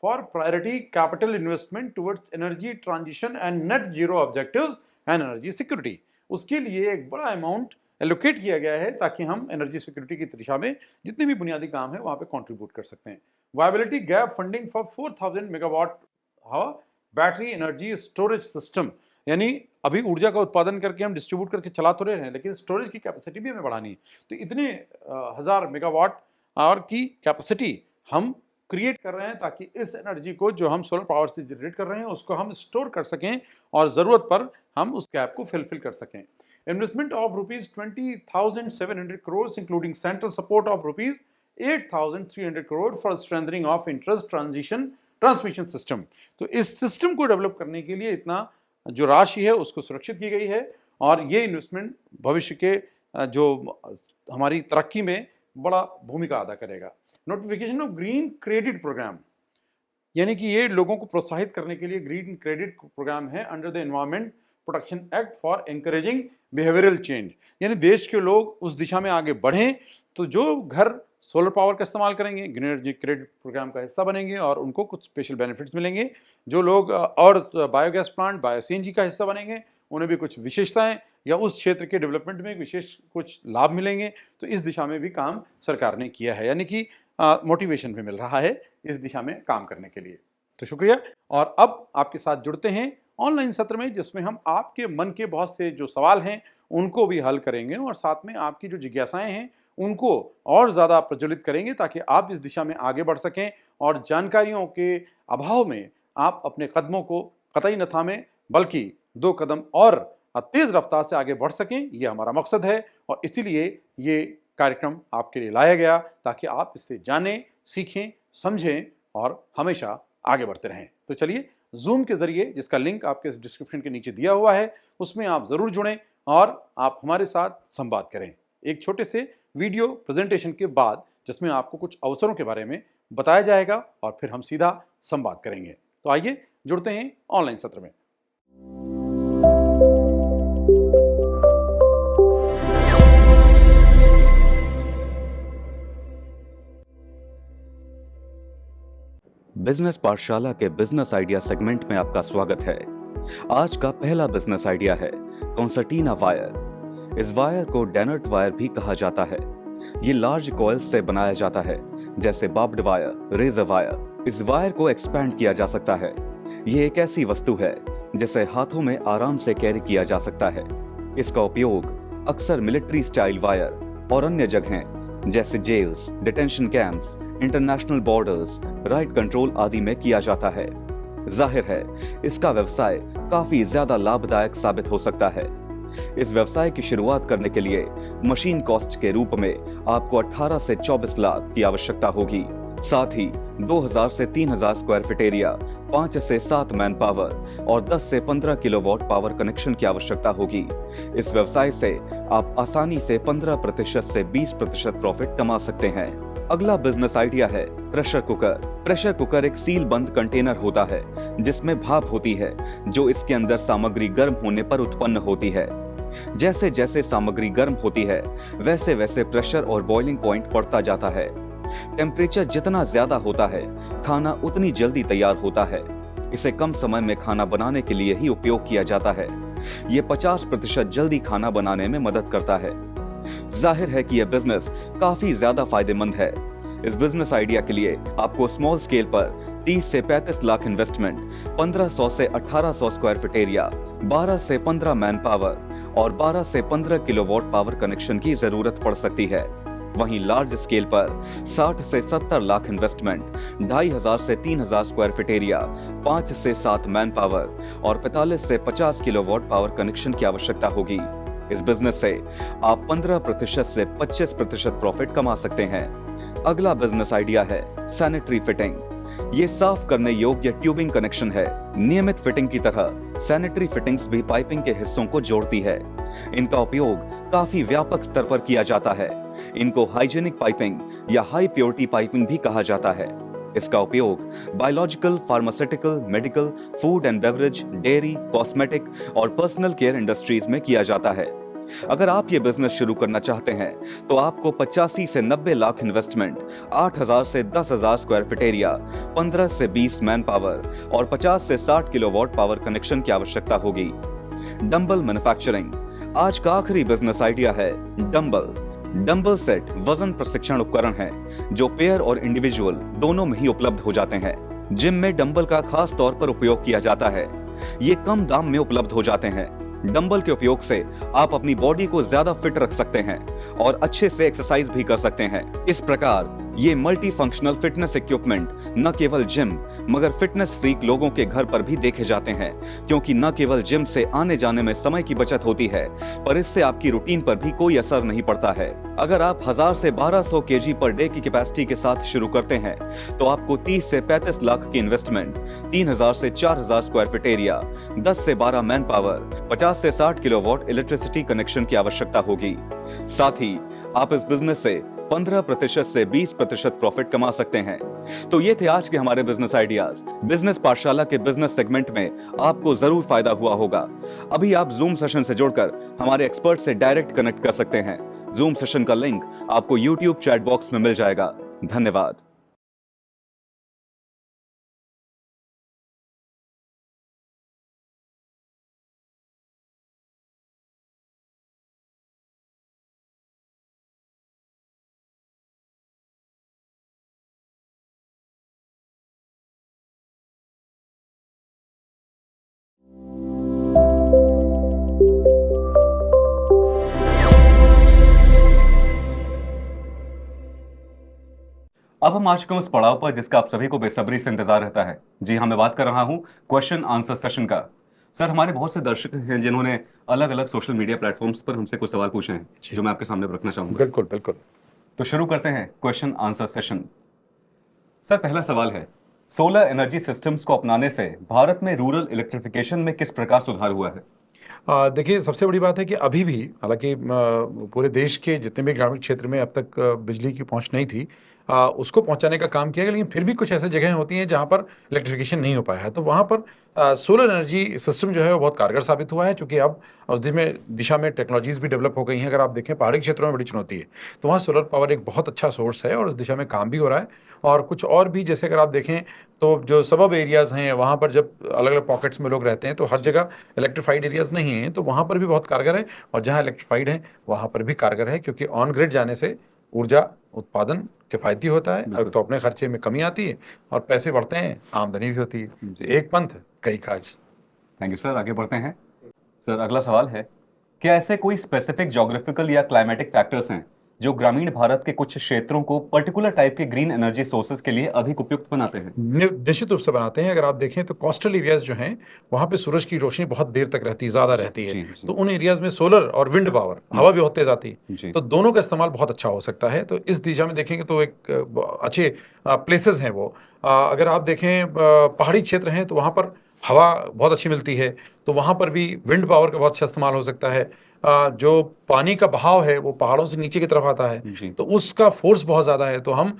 for priority capital investment towards energy transition and net zero objectives and energy security. उसके लिए एक बड़ा अमाउंट एलोकेट किया गया है ताकि हम एनर्जी सिक्योरिटी की दिशा में जितने भी बुनियादी काम है वहां पे कंट्रीब्यूट कर सकते हैं। Viability gap funding for 4,000 megawatt battery energy storage system, यानी अभी ऊर्जा का उत्पादन करके हम डिस्ट्रीब्यूट करके चला तो रहे हैं, लेकिन स्टोरेज की कैपेसिटी भी हमें बढ़ानी है। तो इतने 1000 मेगावाट आवर की कैपेसिटी हम क्रिएट कर रहे हैं ताकि इस एनर्जी को जो हम सोलर पावर से जनरेट कर रहे हैं उसको हम स्टोर कर सकें और जरूरत पर हम उस गैप को फिल कर सकें। Investment of rupees 20,700 crore including central support of rupees 8,300 crore for strengthening of interest transmission system. तो इस सिस्टम को डेवलप करने के लिए इतना जो राशि है उसको सुरक्षित की गई है और ये इन्वेस्टमेंट भविष्य के जो हमारी तरक्की में बड़ा भूमिका अदा करेगा। Notification of green credit programme, यानी कि ये लोगों को प्रोत्साहित करने के लिए ग्रीन क्रेडिट प्रोग्राम है under the environment protection act for encouraging behavioural change, यानी देश के लोग उस दिशा में आगे बढ़ें तो जो घर सोलर पावर का इस्तेमाल करेंगे ग्रीन एनर्जी क्रेडिट प्रोग्राम का हिस्सा बनेंगे और उनको कुछ स्पेशल बेनिफिट्स मिलेंगे। जो लोग और बायोगैस प्लांट, बायो सीएनजी का हिस्सा बनेंगे उन्हें भी कुछ विशेषताएं या उस क्षेत्र के डेवलपमेंट में विशेष कुछ लाभ मिलेंगे। तो इस दिशा में भी काम सरकार ने किया है, यानी कि मोटिवेशन भी मिल रहा है इस दिशा में काम करने के लिए। तो शुक्रिया। और अब आपके साथ जुड़ते हैं ऑनलाइन सत्र में जिसमें हम आपके मन के बहुत से जो सवाल हैं उनको भी हल करेंगे और साथ में आपकी जो जिज्ञासाएं हैं उनको और ज़्यादा प्रज्वलित करेंगे ताकि आप इस दिशा में आगे बढ़ सकें और जानकारियों के अभाव में आप अपने कदमों को कतई न थामें बल्कि 2 कदम और तेज रफ्तार से आगे बढ़ सकें। ये हमारा मकसद है और इसीलिए ये कार्यक्रम आपके लिए लाया गया ताकि आप इससे जानें, सीखें, समझें और हमेशा आगे बढ़ते रहें। तो चलिए जूम के जरिए, जिसका लिंक आपके इस डिस्क्रिप्शन के नीचे दिया हुआ है, उसमें आप ज़रूर जुड़ें और आप हमारे साथ संवाद करें एक छोटे से वीडियो प्रेजेंटेशन के बाद जिसमें आपको कुछ अवसरों के बारे में बताया जाएगा और फिर हम सीधा संवाद करेंगे। तो आइए जुड़ते हैं ऑनलाइन सत्र में। बिजनेस पाठशाला के बिजनेस आइडिया सेगमेंट में आपका स्वागत है। आज का पहला बिजनेस आइडिया है कॉन्सर्टीना वायर। इस वायर को डेनर्ट वायर भी कहा जाता है। ये लार्ज कॉइल्स से बनाया जाता है जैसे बार्ब्ड वायर, रेजर वायर। इस वायर को एक्सपैंड किया जा सकता है। ये एक ऐसी वस्तु है जिसे हाथों में आराम से कैरी किया जा सकता है। इसका उपयोग अक्सर मिलिट्री स्टाइल वायर और अन्य जगहें जैसे jails, detention camps, international borders, riot control आदि में किया जाता है। जाहिर है इसका व्यवसाय काफी ज्यादा लाभदायक साबित हो सकता है। इस व्यवसाय की शुरुआत करने के लिए मशीन कॉस्ट के रूप में आपको 18 से 24 लाख की आवश्यकता होगी। साथ ही 2000 से 3000 स्क्वायर फीट एरिया, 5 से 7 मैन पावर और 10 से 15 किलोवाट पावर कनेक्शन की आवश्यकता होगी। इस व्यवसाय से आप आसानी से 15% से 20% प्रॉफिट कमा सकते हैं। अगला बिजनेस आइडिया है प्रेशर कुकर। प्रेशर कुकर एक सील बंद कंटेनर होता है जिसमें भाप होती है जो इसके अंदर सामग्री गर्म होने पर उत्पन्न होती है। जैसे जैसे सामग्री गर्म होती है वैसे वैसे प्रेशर और बॉइलिंग पॉइंट बढ़ता जाता है। टेम्परेचर जितना ज्यादा होता है खाना उतनी जल्दी तैयार होता है। इसे कम समय में खाना बनाने के लिए ही उपयोग किया जाता है। ये 50% जल्दी खाना बनाने में मदद करता है। जाहिर है कि यह बिजनेस काफी ज्यादा फायदेमंद है। इस बिजनेस आइडिया के लिए आपको स्मॉल स्केल पर 30 से 35 लाख इन्वेस्टमेंट, 1500 से 1800 स्क्वायर फीट एरिया, 12 से 15 मैन पावर और 12 से 15 किलोवाट पावर कनेक्शन की जरूरत पड़ सकती है। वहीं लार्ज स्केल पर 60 से 70 लाख इन्वेस्टमेंट, 2500 से 3000 स्क्वायर फीट एरिया, 5 से 7 मैन पावर और 45 से 50 किलोवाट पावर कनेक्शन की आवश्यकता होगी। इस बिजनेस से आप 15% से 25% प्रॉफिट कमा सकते हैं। अगला बिजनेस आइडिया है सैनिटरी फिटिंग। ये साफ करने योग्य ट्यूबिंग कनेक्शन है। नियमित फिटिंग की तरह सैनिटरी फिटिंग्स भी पाइपिंग के हिस्सों को जोड़ती है। इनका उपयोग काफी व्यापक स्तर पर किया जाता है। इनको हाइजीनिक पाइपिंग या हाई प्योरिटी पाइपिंग भी कहा जाता है। इसका उपयोग biological, pharmaceutical, medical, food and beverage, dairy, cosmetic और पर्सनल केयर इंडस्ट्रीज में किया जाता है। अगर आप ये बिजनेस शुरू करना चाहते हैं तो आपको 85 से 90 लाख इन्वेस्टमेंट, 8000 से 10,000 स्क्वायर फीट एरिया, 15 से 20 मैन पावर और 50 से 60 किलोवाट पावर कनेक्शन की आवश्यकता होगी। डंबल मैन्युफैक्चरिंग आज का आखिरी बिजनेस आइडिया है। डंबल सेट वजन प्रशिक्षण उपकरण है जो पेयर और इंडिविजुअल दोनों में ही उपलब्ध हो जाते हैं। जिम में डंबल का खास तौर पर उपयोग किया जाता है। ये कम दाम में उपलब्ध हो जाते हैं। डंबल के उपयोग से आप अपनी बॉडी को ज्यादा फिट रख सकते हैं और अच्छे से एक्सरसाइज भी कर सकते हैं। इस प्रकार ये मल्टी फंक्शनल फिटनेस इक्विपमेंट न केवल जिम मगर फिटनेस फ्रीक लोगों के घर पर भी देखे जाते हैं, क्योंकि न केवल जिम से आने जाने में समय की बचत होती है पर इससे आपकी रूटीन पर भी कोई असर नहीं पड़ता है। अगर आप 1000 से 1200 केजी पर डे की कैपेसिटी के साथ शुरू करते हैं तो आपको 30 से 35 लाख की इन्वेस्टमेंट, 3000 से 4000 स्क्वायर फीट एरिया, 10 से 12 मैन पावर, 50 से 60 किलोवाट इलेक्ट्रिसिटी कनेक्शन की आवश्यकता होगी। साथ ही आप इस बिजनेस से 15% से 20% प्रॉफिट कमा सकते हैं। तो ये थे आज के हमारे बिजनेस आइडियाज। बिजनेस पाठशाला के बिजनेस सेगमेंट में आपको जरूर फायदा हुआ होगा। अभी आप जूम सेशन से जुड़कर हमारे एक्सपर्ट से डायरेक्ट कनेक्ट कर सकते हैं। जूम सेशन का लिंक आपको YouTube चैट बॉक्स में मिल जाएगा। धन्यवाद। अब हम आ चुके हैं उस पड़ाव पर जिसका आप सभी को बेसब्री से इंतजार रहता है। जी हाँ, मैं बात कर रहा हूँ क्वेश्चन आंसर सेशन का। सर, हमारे बहुत से दर्शक हैं जिन्होंने अलग अलग सोशल मीडिया प्लेटफॉर्म्स पर हमसे कुछ सवाल पूछे हैं जो मैं आपके सामने रखना चाहूंगा। बिल्कुल बिल्कुल। तो शुरू करते हैं क्वेश्चन आंसर सेशन। सर, पहला सवाल है, सोलर एनर्जी सिस्टम्स को अपनाने से भारत में रूरल इलेक्ट्रिफिकेशन में किस प्रकार सुधार हुआ है? देखिए, सबसे बड़ी बात है कि अभी भी हालांकि पूरे देश के जितने भी ग्रामीण क्षेत्र में अब तक बिजली की पहुंच नहीं थी, उसको पहुंचाने का काम किया गया, लेकिन फिर भी कुछ ऐसे जगह होती हैं जहां पर इलेक्ट्रिफिकेशन नहीं हो पाया है। तो वहां पर सोलर एनर्जी सिस्टम जो है वो बहुत कारगर साबित हुआ है, क्योंकि अब उस दिशा में टेक्नोलॉजीज भी डेवलप हो गई हैं। अगर आप देखें, पहाड़ी क्षेत्रों में बड़ी चुनौती है, तो वहाँ सोलर पावर एक बहुत अच्छा सोर्स है और उस दिशा में काम भी हो रहा है। और कुछ और भी, जैसे अगर आप देखें तो जो सबब एरियाज हैं वहाँ पर जब अलग अलग पॉकेट्स में लोग रहते हैं तो हर जगह इलेक्ट्रीफाइड एरियाज नहीं हैं, तो वहाँ पर भी बहुत कारगर है। और जहाँ इलेक्ट्रीफाइड है वहाँ पर भी कारगर है, क्योंकि ऑन ग्रिड जाने से ऊर्जा उत्पादन किफायती होता है, अब तो अपने खर्चे में कमी आती है और पैसे बढ़ते हैं, आमदनी भी होती है। एक पंथ कई काज। Thank you sir. आगे बढ़ते हैं। सर, अगला सवाल है, क्या ऐसे कोई स्पेसिफिक ज्योग्राफिकल या क्लाइमेटिक फैक्टर्स हैं जो ग्रामीण भारत के कुछ क्षेत्रों को पर्टिकुलर टाइप के ग्रीन एनर्जी सोर्सेज के लिए अधिक उपयुक्त बनाते हैं? निश्चित रूप से बनाते हैं। अगर आप देखें तो कोस्टल एरियाज जो हैं वहाँ पे सूरज की रोशनी बहुत देर तक रहती है, ज़्यादा रहती है। जी। तो उन एरियाज में सोलर और विंड पावर, हवा भी होते जाती जी। है, तो दोनों का इस्तेमाल बहुत अच्छा हो सकता है। तो इस दिशा में देखेंगे तो एक अच्छे प्लेसेस हैं वो। अगर आप देखें पहाड़ी क्षेत्र हैं तो वहाँ पर हवा बहुत अच्छी मिलती है, तो वहाँ पर भी विंड पावर का बहुत अच्छा इस्तेमाल हो सकता है। जो पानी का बहाव है वो पहाड़ों से नीचे की तरफ आता है, तो उसका फोर्स बहुत ज़्यादा है, तो हम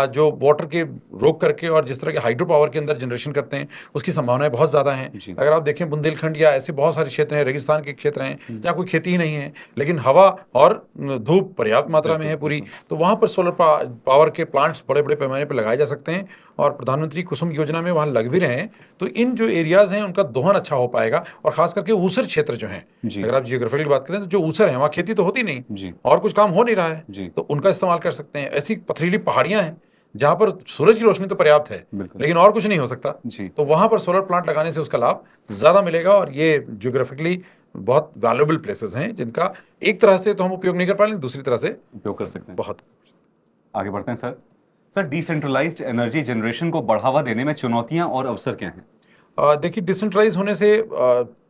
जो वाटर के रोक करके और जिस तरह के हाइड्रो पावर के अंदर जनरेशन करते हैं उसकी संभावनाएं बहुत ज़्यादा हैं। अगर आप देखें बुंदेलखंड या ऐसे बहुत सारे क्षेत्र हैं, रेगिस्तान के क्षेत्र हैं जहाँ कोई खेती ही नहीं है, लेकिन हवा और धूप पर्याप्त मात्रा में है पूरी, तो वहाँ पर सोलर पावर के प्लांट्स बड़े बड़े पैमाने पर लगाए जा सकते हैं। और प्रधानमंत्री कुसुम योजना में वहाँ लग भी रहे हैं, तो इन जो एरियाज हैं उनका दोहन अच्छा हो पाएगा। और खास करके ऊसर क्षेत्र जो हैं, अगर आप जियोग्राफिकल की बात करें तो जो ऊसर है वहाँ खेती तो होती नहीं और कुछ काम हो नहीं रहा है, तो उनका इस्तेमाल कर सकते हैं। ऐसी पथरीली पहाड़ियां हैं जहां पर सूरज की रोशनी तो पर्याप्त है लेकिन और कुछ नहीं हो सकता, तो वहां पर सोलर प्लांट लगाने से उसका लाभ ज्यादा मिलेगा। और ये जियोग्राफिकली बहुत वैल्यूएबल प्लेसेस हैं जिनका एक तरह से तो हम उपयोग नहीं कर पा रहे, दूसरी तरह से उपयोग कर सकते हैं। बहुत आगे बढ़ते हैं sir. Sir, decentralised energy generation को बढ़ावा देने में चुनौतियां और अवसर क्या हैं? देखिए, डिसेंट्रलाइज होने से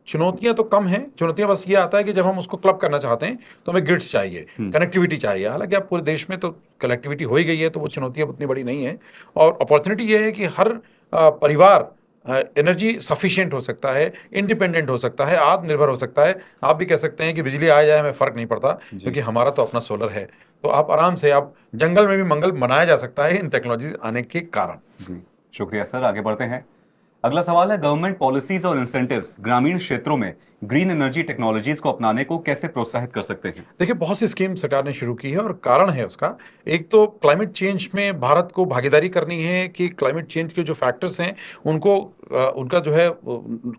चुनौतियां तो कम हैं। चुनौतियां बस ये आता है कि जब हम उसको क्लब करना चाहते हैं तो हमें ग्रिड्स चाहिए, कनेक्टिविटी चाहिए। हालांकि अब पूरे देश में तो कनेक्टिविटी हो ही गई है, तो वो चुनौतियां उतनी बड़ी नहीं है। और अपॉर्चुनिटी ये है कि हर परिवार एनर्जी सफिशिएंट हो सकता है, इंडिपेंडेंट हो सकता है, आत्मनिर्भर हो सकता है। आप भी कह सकते हैं कि बिजली आ जाए हमें फर्क नहीं पड़ता, क्योंकि हमारा तो अपना सोलर है। तो आप आराम से, आप जंगल में भी मंगल मनाया जा सकता है इन टेक्नोलॉजी आने के कारण। जी, शुक्रिया सर। आगे बढ़ते हैं। अगला सवाल है, गवर्नमेंट पॉलिसीज और इंसेंटिव्स ग्रामीण क्षेत्रों में ग्रीन एनर्जी टेक्नोलॉजीज को अपनाने को कैसे प्रोत्साहित कर सकते हैं? देखिए, बहुत सी स्कीम सरकार ने शुरू की है और कारण है उसका। एक तो क्लाइमेट चेंज में भारत को भागीदारी करनी है कि क्लाइमेट चेंज के जो फैक्टर्स हैं उनको उनका जो है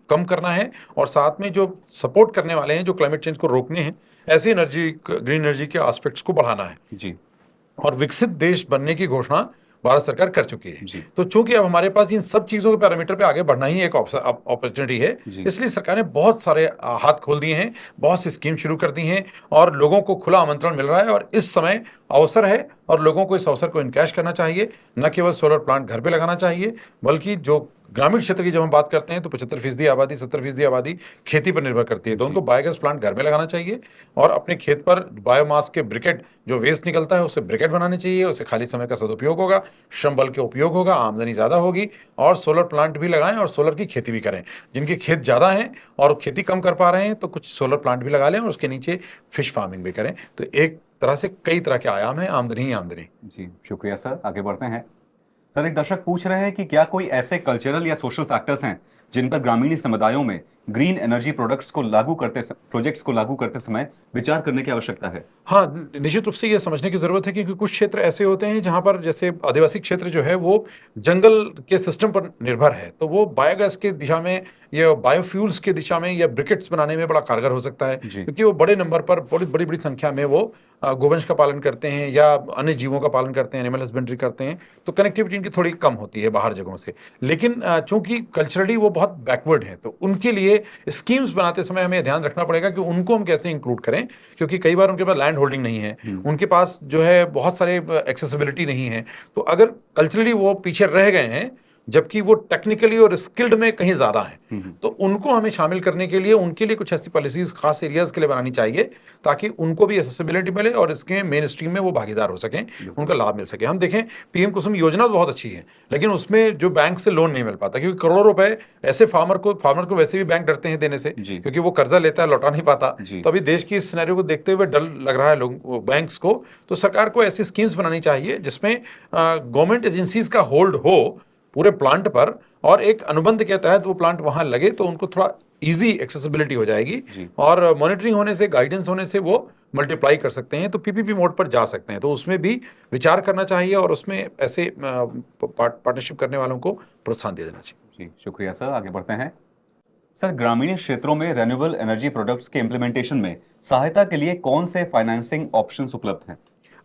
कम करना है, और साथ में जो सपोर्ट करने वाले हैं जो क्लाइमेट चेंज को रोकने हैं, ऐसी एनर्जी, ग्रीन एनर्जी के एस्पेक्ट्स को बढ़ाना है। जी। और विकसित देश बनने की घोषणा भारत सरकार कर चुकी जी। है। तो चूंकि अब हमारे पास इन सब चीजों के पैरामीटर पे आगे बढ़ना ही एक अपॉर्चुनिटी है, जी। इसलिए सरकार ने बहुत सारे हाथ खोल दिए हैं, बहुत सी स्कीम शुरू कर दी हैं, और लोगों को खुला आमंत्रण मिल रहा है। और इस समय अवसर है और लोगों को इस अवसर को इनकैश करना चाहिए। न केवल सोलर प्लांट घर पे लगाना चाहिए, बल्कि जो ग्रामीण क्षेत्र की जब हम बात करते हैं तो 75% आबादी, 70% आबादी खेती पर निर्भर करती है, तो उनको बायोगैस प्लांट घर में लगाना चाहिए। और अपने खेत पर बायोमास के ब्रिकेट, जो वेस्ट निकलता है, उससे ब्रिकेट बनाने चाहिए। उससे खाली समय का सदुपयोग होगा, श्रम बल के उपयोग होगा, आमदनी ज़्यादा होगी। और सोलर प्लांट भी लगाएं और सोलर की खेती भी करें। जिनके खेत ज़्यादा हैं और खेती कम कर पा रहे हैं, तो कुछ सोलर प्लांट भी लगा लें और उसके नीचे फिश फार्मिंग भी करें। तो एक तरह से कई तरह के आयाम हैं, आमदनी ही आमदनी। जी, शुक्रिया सर। आगे बढ़ते हैं। सर, एक दर्शक पूछ रहे हैं कि क्या कोई ऐसे कल्चरल या सोशल फैक्टर्स हैं जिन पर ग्रामीण समुदायों में ग्रीन एनर्जी प्रोजेक्ट्स को लागू करते समय विचार करने की आवश्यकता है? हाँ, निश्चित रूप से ये समझने की ज़रूरत है, क्योंकि कुछ क्षेत्र ऐसे होते हैं जहाँ पर, जैसे आदिवासी क्षेत्र जो है वो जंगल के सिस्टम पर निर्भर है, तो वो बायोगैस के दिशा में या बायोफ्यूल्स के दिशा में या ब्रिकेट्स बनाने में बड़ा कारगर हो सकता है, क्योंकि वो बड़े नंबर पर, बड़ी बड़ी बड़ी संख्या में वो गोवंश का पालन करते हैं या अन्य जीवों का पालन करते हैं, एनिमल हस्बेंड्री करते हैं। तो कनेक्टिविटी इनकी थोड़ी कम होती है बाहर जगहों से। लेकिन चूंकि कल्चरली वो बहुत बैकवर्ड है, तो उनके लिए स्कीम्स बनाते समय हमें ध्यान रखना पड़ेगा कि उनको हम कैसे इंक्लूड करें, क्योंकि कई बार उनके पास लैंड होल्डिंग नहीं है, उनके पास जो है बहुत सारे एक्सेसिबिलिटी नहीं है। तो अगर कल्चरली वो पीछे रह गए हैं, जबकि वो टेक्निकली और स्किल्ड में कहीं ज्यादा हैं, तो उनको हमें शामिल करने के लिए उनके लिए कुछ ऐसी पॉलिसीज खास एरियाज के लिए बनानी चाहिए, ताकि उनको भी एक्सेसिबिलिटी मिले और इसके मेन स्ट्रीम में वो भागीदार हो सकें, उनका लाभ मिल सके। हम देखें, पीएम कुसुम योजना तो बहुत अच्छी है, लेकिन उसमें जो बैंक से लोन नहीं मिल पाता, क्योंकि करोड़ों रुपए ऐसे फार्मर को वैसे भी बैंक डरते हैं देने से, क्योंकि वो कर्जा लेता है, लौटा नहीं पाता। तो अभी देश की इस सिनेरियो को देखते हुए डर लग रहा है लोगों, बैंक्स को। तो सरकार को ऐसी स्कीम्स बनानी चाहिए जिसमें गवर्नमेंट एजेंसीज का होल्ड हो पूरे प्लांट पर, और एक अनुबंध के तहत वो प्लांट वहां लगे, तो उनको थोड़ा इजी एक्सेसिबिलिटी हो जाएगी, और मॉनिटरिंग होने से, गाइडेंस होने से वो मल्टीप्लाई कर सकते हैं, तो पीपीपी मोड पर जा सकते हैं। तो उसमें भी विचार करना चाहिए और उसमें ऐसे पार्टनरशिप करने वालों को प्रोत्साहन दे देना चाहिए। जी, शुक्रिया सर। आगे बढ़ते हैं। सर, ग्रामीण क्षेत्रों में रिन्यूएबल एनर्जी प्रोडक्ट्स के इम्प्लीमेंटेशन में सहायता के लिए कौन से फाइनेंसिंग ऑप्शंस उपलब्ध हैं?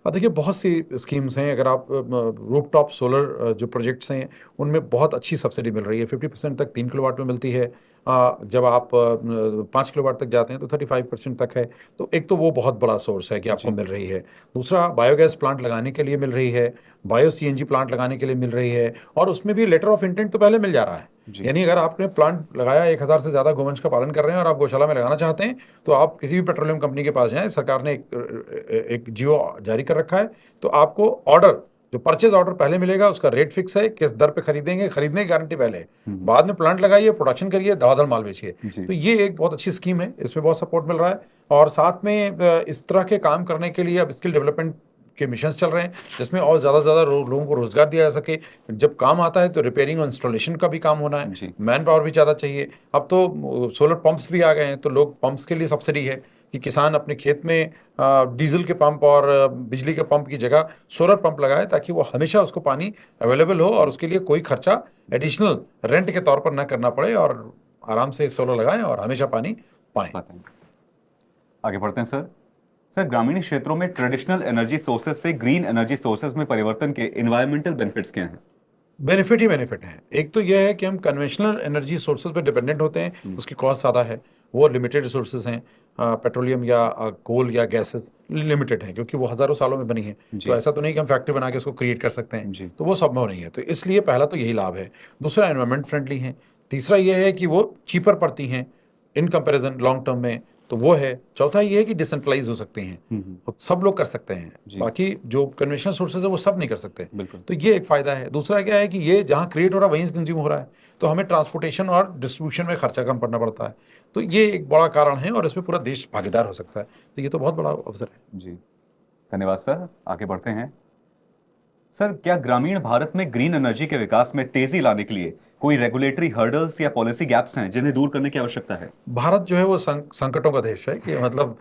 देखिए, बहुत सी स्कीम्स हैं। अगर आप रूफटॉप सोलर जो प्रोजेक्ट्स हैं, उनमें बहुत अच्छी सब्सिडी मिल रही है। 50% तक 3 किलोवाट में मिलती है। जब आप 5 किलोवाट तक जाते हैं तो 35% तक है। तो एक तो वो बहुत बड़ा सोर्स है कि आपको मिल रही है। दूसरा, बायोगैस प्लांट लगाने के लिए मिल रही है, बायो सीएनजी प्लांट लगाने के लिए मिल रही है, और उसमें भी लेटर ऑफ इंटेंट तो पहले मिल जा रहा है। यानी अगर आपने प्लांट लगाया, 1000 से ज्यादा गोवंश का पालन कर रहे हैं और आप गौशाला में लगाना चाहते हैं, तो आप किसी भी पेट्रोलियम कंपनी के पास जाएं। सरकार ने एक जियो जारी कर रखा है, तो आपको ऑर्डर, जो परचेज ऑर्डर पहले मिलेगा, उसका रेट फिक्स है, किस दर पे खरीदेंगे, खरीदने की गारंटी पहले है, बाद में प्लांट लगाइए, प्रोडक्शन करिए, धड़ाधड़ माल बेचिए। तो ये एक बहुत अच्छी स्कीम है, इसमें बहुत सपोर्ट मिल रहा है। और साथ में इस तरह के काम करने के लिए अब स्किल डेवलपमेंट के मिशन चल रहे हैं, जिसमें और ज़्यादा लोगों को रोजगार दिया जा सके। जब काम आता है तो रिपेयरिंग और इंस्टॉलेशन का भी काम होना है, मैन पावर भी ज़्यादा चाहिए। अब तो सोलर पंप्स भी आ गए हैं, तो लोग पंप्स के लिए सब्सिडी है कि किसान अपने खेत में डीजल के पंप और बिजली के पंप की जगह सोलर पंप लगाए, ताकि वो हमेशा उसको पानी अवेलेबल हो और उसके लिए कोई खर्चा एडिशनल रेंट के तौर पर ना करना पड़े, और आराम से सोलर लगाएं और हमेशा पानी पाएं। आगे बढ़ते हैं सर। सर, ग्रामीण क्षेत्रों में ट्रेडिशनल एनर्जी सोर्सेज से ग्रीन एनर्जी सोर्सेज में परिवर्तन के एनवायरमेंटल बेनिफिट्स क्या हैं? बेनिफिट ही बेनिफिट है। एक तो यह है कि हम कन्वेंशनल एनर्जी सोर्सेज पर डिपेंडेंट होते हैं, उसकी कॉस्ट ज़्यादा है, वो लिमिटेड रिसोर्सेज हैं। पेट्रोलियम या कोल या गैसेस लिमिटेड हैं, क्योंकि वो हज़ारों सालों में बनी है। जी। तो ऐसा तो नहीं कि हम फैक्ट्री बना के उसको क्रिएट कर सकते जी। हैं, तो वो संभव नहीं है। तो इसलिए पहला तो यही लाभ है। दूसरा, एनवायरमेंट फ्रेंडली है। तीसरा ये है कि वो चीपर पड़ती हैं इन कंपैरिजन लॉन्ग टर्म में, तो वो है। चौथा ये है कि डिसेंट्रलाइज हो सकती हैं, और सब लोग कर सकते हैं। जी। बाकी जो कन्वेंशनल सोर्सेज है वो सब नहीं कर सकते, बिल्कुल। तो ये एक फायदा है। दूसरा क्या है कि ये जहाँ क्रिएट हो रहा है वहीं कंज्यूम हो रहा है, तो हमें ट्रांसपोर्टेशन और डिस्ट्रीब्यूशन में खर्चा कम पड़ना पड़ता है। तो ये एक बड़ा कारण है और इसमें पूरा देश भागीदार हो सकता है, तो ये तो बहुत बड़ा अवसर है। जी, धन्यवाद सर। आगे बढ़ते हैं। सर, क्या ग्रामीण भारत में ग्रीन एनर्जी के विकास में तेजी लाने के लिए कोई रेगुलेटरी हर्डल्स या पॉलिसी गैप्स हैं जिन्हें दूर करने की आवश्यकता है? भारत जो है वो संकटों का देश है, कि मतलब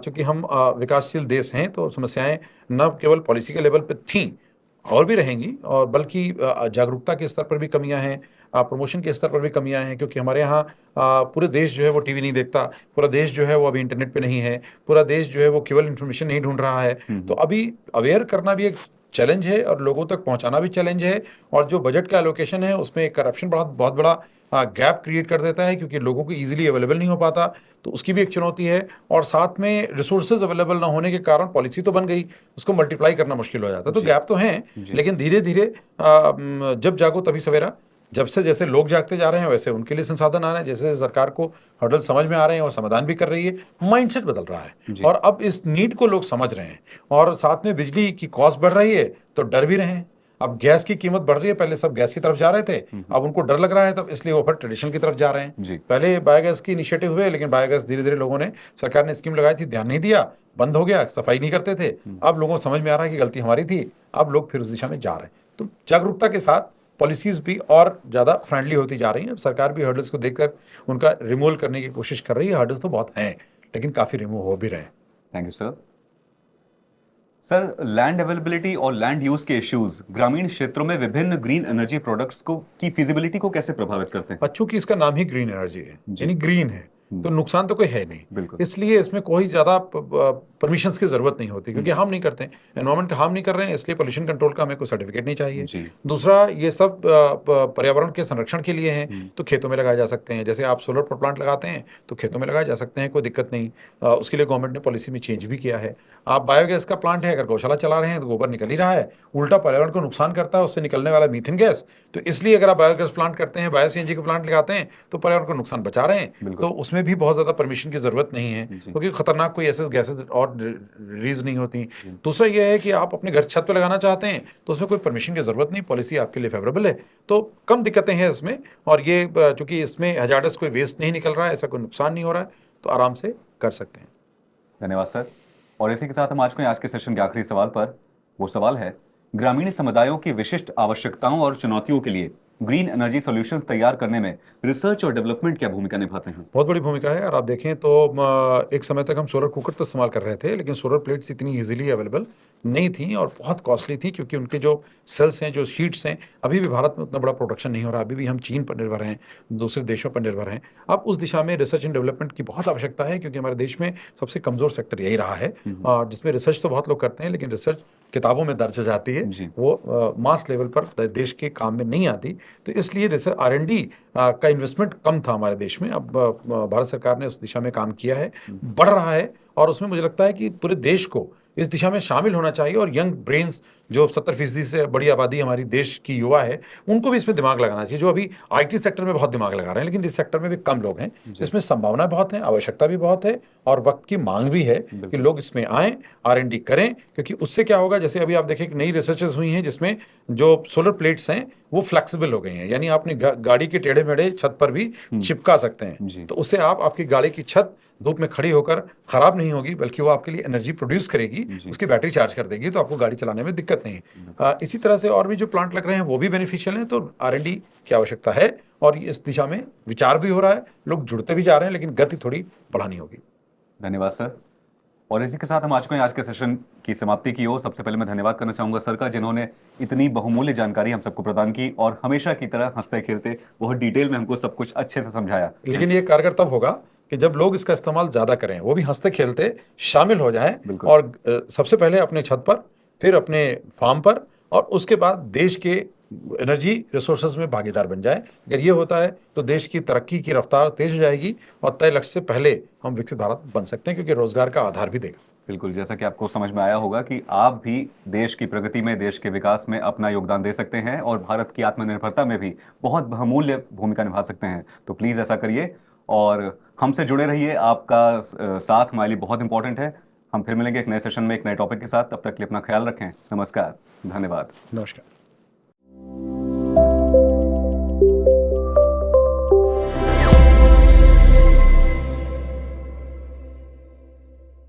चूंकि हम विकासशील देश हैं, तो समस्याएं न केवल पॉलिसी के लेवल पे थी और भी रहेंगी, और बल्कि जागरूकता के स्तर पर भी कमियां हैं, प्रमोशन के स्तर पर भी कमियां हैं। क्योंकि हमारे यहाँ पूरे देश जो है वो टीवी नहीं देखता, पूरा देश जो है वो अभी इंटरनेट पे नहीं है, पूरा देश जो है वो केवल इन्फॉर्मेशन नहीं ढूंढ रहा है। तो अभी अवेयर करना भी एक चैलेंज है और लोगों तक पहुंचाना भी चैलेंज है। और जो बजट का एलोकेशन है उसमें करप्शन बहुत बड़ा गैप क्रिएट कर देता है, क्योंकि लोगों को इजीली अवेलेबल नहीं हो पाता, तो उसकी भी एक चुनौती है। और साथ में रिसोर्सेज अवेलेबल ना होने के कारण पॉलिसी तो बन गई, उसको मल्टीप्लाई करना मुश्किल हो जाता है। तो जी। गैप तो हैं, जी। लेकिन धीरे धीरे जब जागो तभी सवेरा। जब से जैसे लोग जागते जा रहे हैं वैसे उनके लिए संसाधन आ रहे हैं, जैसे सरकार को हर्डल समझ में आ रहे हैं और समाधान भी कर रही है, माइंडसेट बदल रहा जी। है। और अब इस नीड को लोग समझ रहे हैं, और साथ में बिजली की कॉस्ट बढ़ रही है तो डर भी रहे हैं। अब गैस की कीमत बढ़ रही है, पहले सब गैस की तरफ जा रहे थे, अब उनको डर लग रहा है, तब इसलिए वो फिर ट्रेडिशनल की तरफ जा रहे हैं। जी। पहले बायोगैस की इनिशिएटिव हुए, लेकिन बायोगैस धीरे धीरे लोगों ने, सरकार ने स्कीम लगाई थी, ध्यान नहीं दिया, बंद हो गया, सफाई नहीं करते थे। अब लोगों को समझ में आ रहा है कि गलती हमारी थी, अब लोग फिर उस दिशा में जा रहे हैं। तो जागरूकता के साथ पॉलिसीज भी और ज्यादा फ्रेंडली होती जा रही हैं। अब सरकार भी हर्डल्स को देखकर उनका रिमूवल करने की कोशिश कर रही है। हर्डल्स तो बहुत हैं, लेकिन काफी रिमूव हो भी रहे हैं। Thank you sir. Sir, land availability और लैंड यूज के इश्यूज ग्रामीण क्षेत्रों में विभिन्न ग्रीन एनर्जी प्रोडक्ट्स को की फिजिबिलिटी को कैसे प्रभावित करते हैं? बच्चों की इसका नाम ही ग्रीन एनर्जी है, जी। यानी ग्रीन है, तो नुकसान तो कोई है नहीं। बिल्कुल। इसलिए इसमें कोई ज्यादा परमिशंस की जरूरत नहीं होती, क्योंकि हम नहीं करते हैं, एनवायरमेंट का हम नहीं कर रहे हैं, इसलिए पोल्यूशन कंट्रोल का हमें कोई सर्टिफिकेट नहीं चाहिए। जी। दूसरा, ये सब पर्यावरण के संरक्षण के लिए हैं, तो खेतों में लगाए जा सकते हैं। जैसे आप सोलर प्लांट लगाते हैं तो खेतों में लगाए जा सकते हैं, कोई दिक्कत नहीं। उसके लिए गवर्नमेंट ने पॉलिसी में चेंज भी किया है। आप बायोगैस का प्लांट है, अगर गौशाला चला रहे हैं तो गोबर निकल ही रहा है, उल्टा पर्यावरण को नुकसान करता है उससे निकलने वाला मीथेन गैस। तो इसलिए अगर आप बायोगैस प्लांट करते हैं, बायो सीएनजी का प्लांट लगाते हैं, तो पर्यावरण को नुकसान बचा रहे हैं। तो उसमें भी बहुत ज्यादा परमिशन की जरूरत नहीं है, क्योंकि खतरनाक कोई ऐसे गैसेज और रिलीज नहीं होती। दूसरा ये है कि आप अपने घर छत पे लगाना चाहते हैं तो उसमें कोई परमिशन की जरूरत नहीं, पॉलिसी आपके लिए फेवरेबल है, तो कम दिक्कतें हैं इसमें। और ये चूंकि इसमें हजार्डस कोई वेस्ट नहीं निकल रहा है, ऐसा कोई नुकसान नहीं हो रहा है, तो आराम से कर सकते हैं। धन्यवाद सर। और इसी के साथ हम आज के सेशन के आखिरी सवाल पर, वो सवाल है, ग्रामीण समुदायों की विशिष्ट आवश्यकताओं और चुनौतियों के लिए ग्रीन एनर्जी सॉल्यूशंस तैयार करने में रिसर्च और डेवलपमेंट क्या भूमिका निभाते हैं? बहुत बड़ी भूमिका है। और आप देखें तो एक समय तक हम सोलर कुकर तो इस्तेमाल कर रहे थे, लेकिन सोलर प्लेट्स इतनी इजीली अवेलेबल नहीं थी और बहुत कॉस्टली थी, क्योंकि उनके जो सेल्स हैं, जो शीट्स हैं, अभी भी भारत में उतना बड़ा प्रोडक्शन नहीं हो रहा। अभी भी हम चीन पर निर्भर हैं, दूसरे देशों पर निर्भर हैं। अब उस दिशा में रिसर्च एंड डेवलपमेंट की बहुत आवश्यकता है, क्योंकि हमारे देश में सबसे कमजोर सेक्टर यही रहा है, जिसमें रिसर्च तो बहुत लोग करते हैं, लेकिन रिसर्च किताबों में दर्ज हो जाती है, वो मास लेवल पर देश के काम में नहीं आती। तो इसलिए रिसर्च R&D का इन्वेस्टमेंट कम था हमारे देश में। अब भारत सरकार ने उस दिशा में काम किया है, बढ़ रहा है, और उसमें मुझे लगता है कि पूरे देश को इस दिशा में शामिल होना चाहिए। और यंग ब्रेन्स, जो 70% से बड़ी आबादी हमारी देश की युवा है, उनको भी इसमें दिमाग लगाना चाहिए। जो अभी IT सेक्टर में बहुत दिमाग लगा रहे हैं, लेकिन इस सेक्टर में भी कम लोग हैं। इसमें संभावना बहुत है, आवश्यकता भी बहुत है, और वक्त की मांग भी है कि लोग इसमें आएं, R&D करें। क्योंकि उससे क्या होगा, जैसे अभी आप देखें कि नई रिसर्चेस हुई हैं जिसमें जो सोलर प्लेट्स हैं वो फ्लेक्सिबल हो गई हैं, यानी आपने गाड़ी के टेढ़े मेढ़े छत पर भी चिपका सकते हैं। तो उससे आपकी गाड़ी की छत धूप में खड़ी होकर खराब नहीं होगी, बल्कि वो आपके लिए एनर्जी प्रोड्यूस करेगी, उसकी बैटरी चार्ज कर देगी, तो आपको गाड़ी चलाने में दिक्कत नहीं है। इसी तरह से और भी जो प्लांट लग रहे हैं वो भी बेनिफिशियल हैं। तो R&D की आवश्यकता है, और इस दिशा में विचार भी हो रहा है, लोग जुड़ते भी जा रहे हैं, लेकिन गति थोड़ी बढ़ानी होगी। धन्यवाद सर। और इसी के साथ हम आज के सेशन की समाप्ति की ओर। सबसे पहले मैं धन्यवाद करना चाहूंगा सर का, जिन्होंने इतनी बहुमूल्य जानकारी हम सबको प्रदान की, और हमेशा की तरह हंसते खेलते बहुत डिटेल में हमको सब कुछ अच्छे से समझाया। लेकिन ये कारगर तब होगा कि जब लोग इसका इस्तेमाल ज्यादा करें, वो भी हंसते खेलते शामिल हो जाएं, और सबसे पहले अपने छत पर, फिर अपने फार्म पर, और उसके बाद देश के एनर्जी रिसोर्सेज में भागीदार बन जाए। अगर ये होता है तो देश की तरक्की की रफ्तार तेज हो जाएगी और तय लक्ष्य से पहले हम विकसित भारत बन सकते हैं, क्योंकि रोजगार का आधार भी देगा। बिल्कुल, जैसा कि आपको समझ में आया होगा कि आप भी देश की प्रगति में, देश के विकास में अपना योगदान दे सकते हैं और भारत की आत्मनिर्भरता में भी बहुत बहुमूल्य भूमिका निभा सकते हैं। तो प्लीज़ ऐसा करिए और हमसे जुड़े रहिए। आपका साथ हमारे लिए बहुत इंपॉर्टेंट है। हम फिर मिलेंगे एक नए सेशन में एक नए टॉपिक के साथ। तब तक के लिए अपना ख्याल रखें। नमस्कार, धन्यवाद। नमस्कार।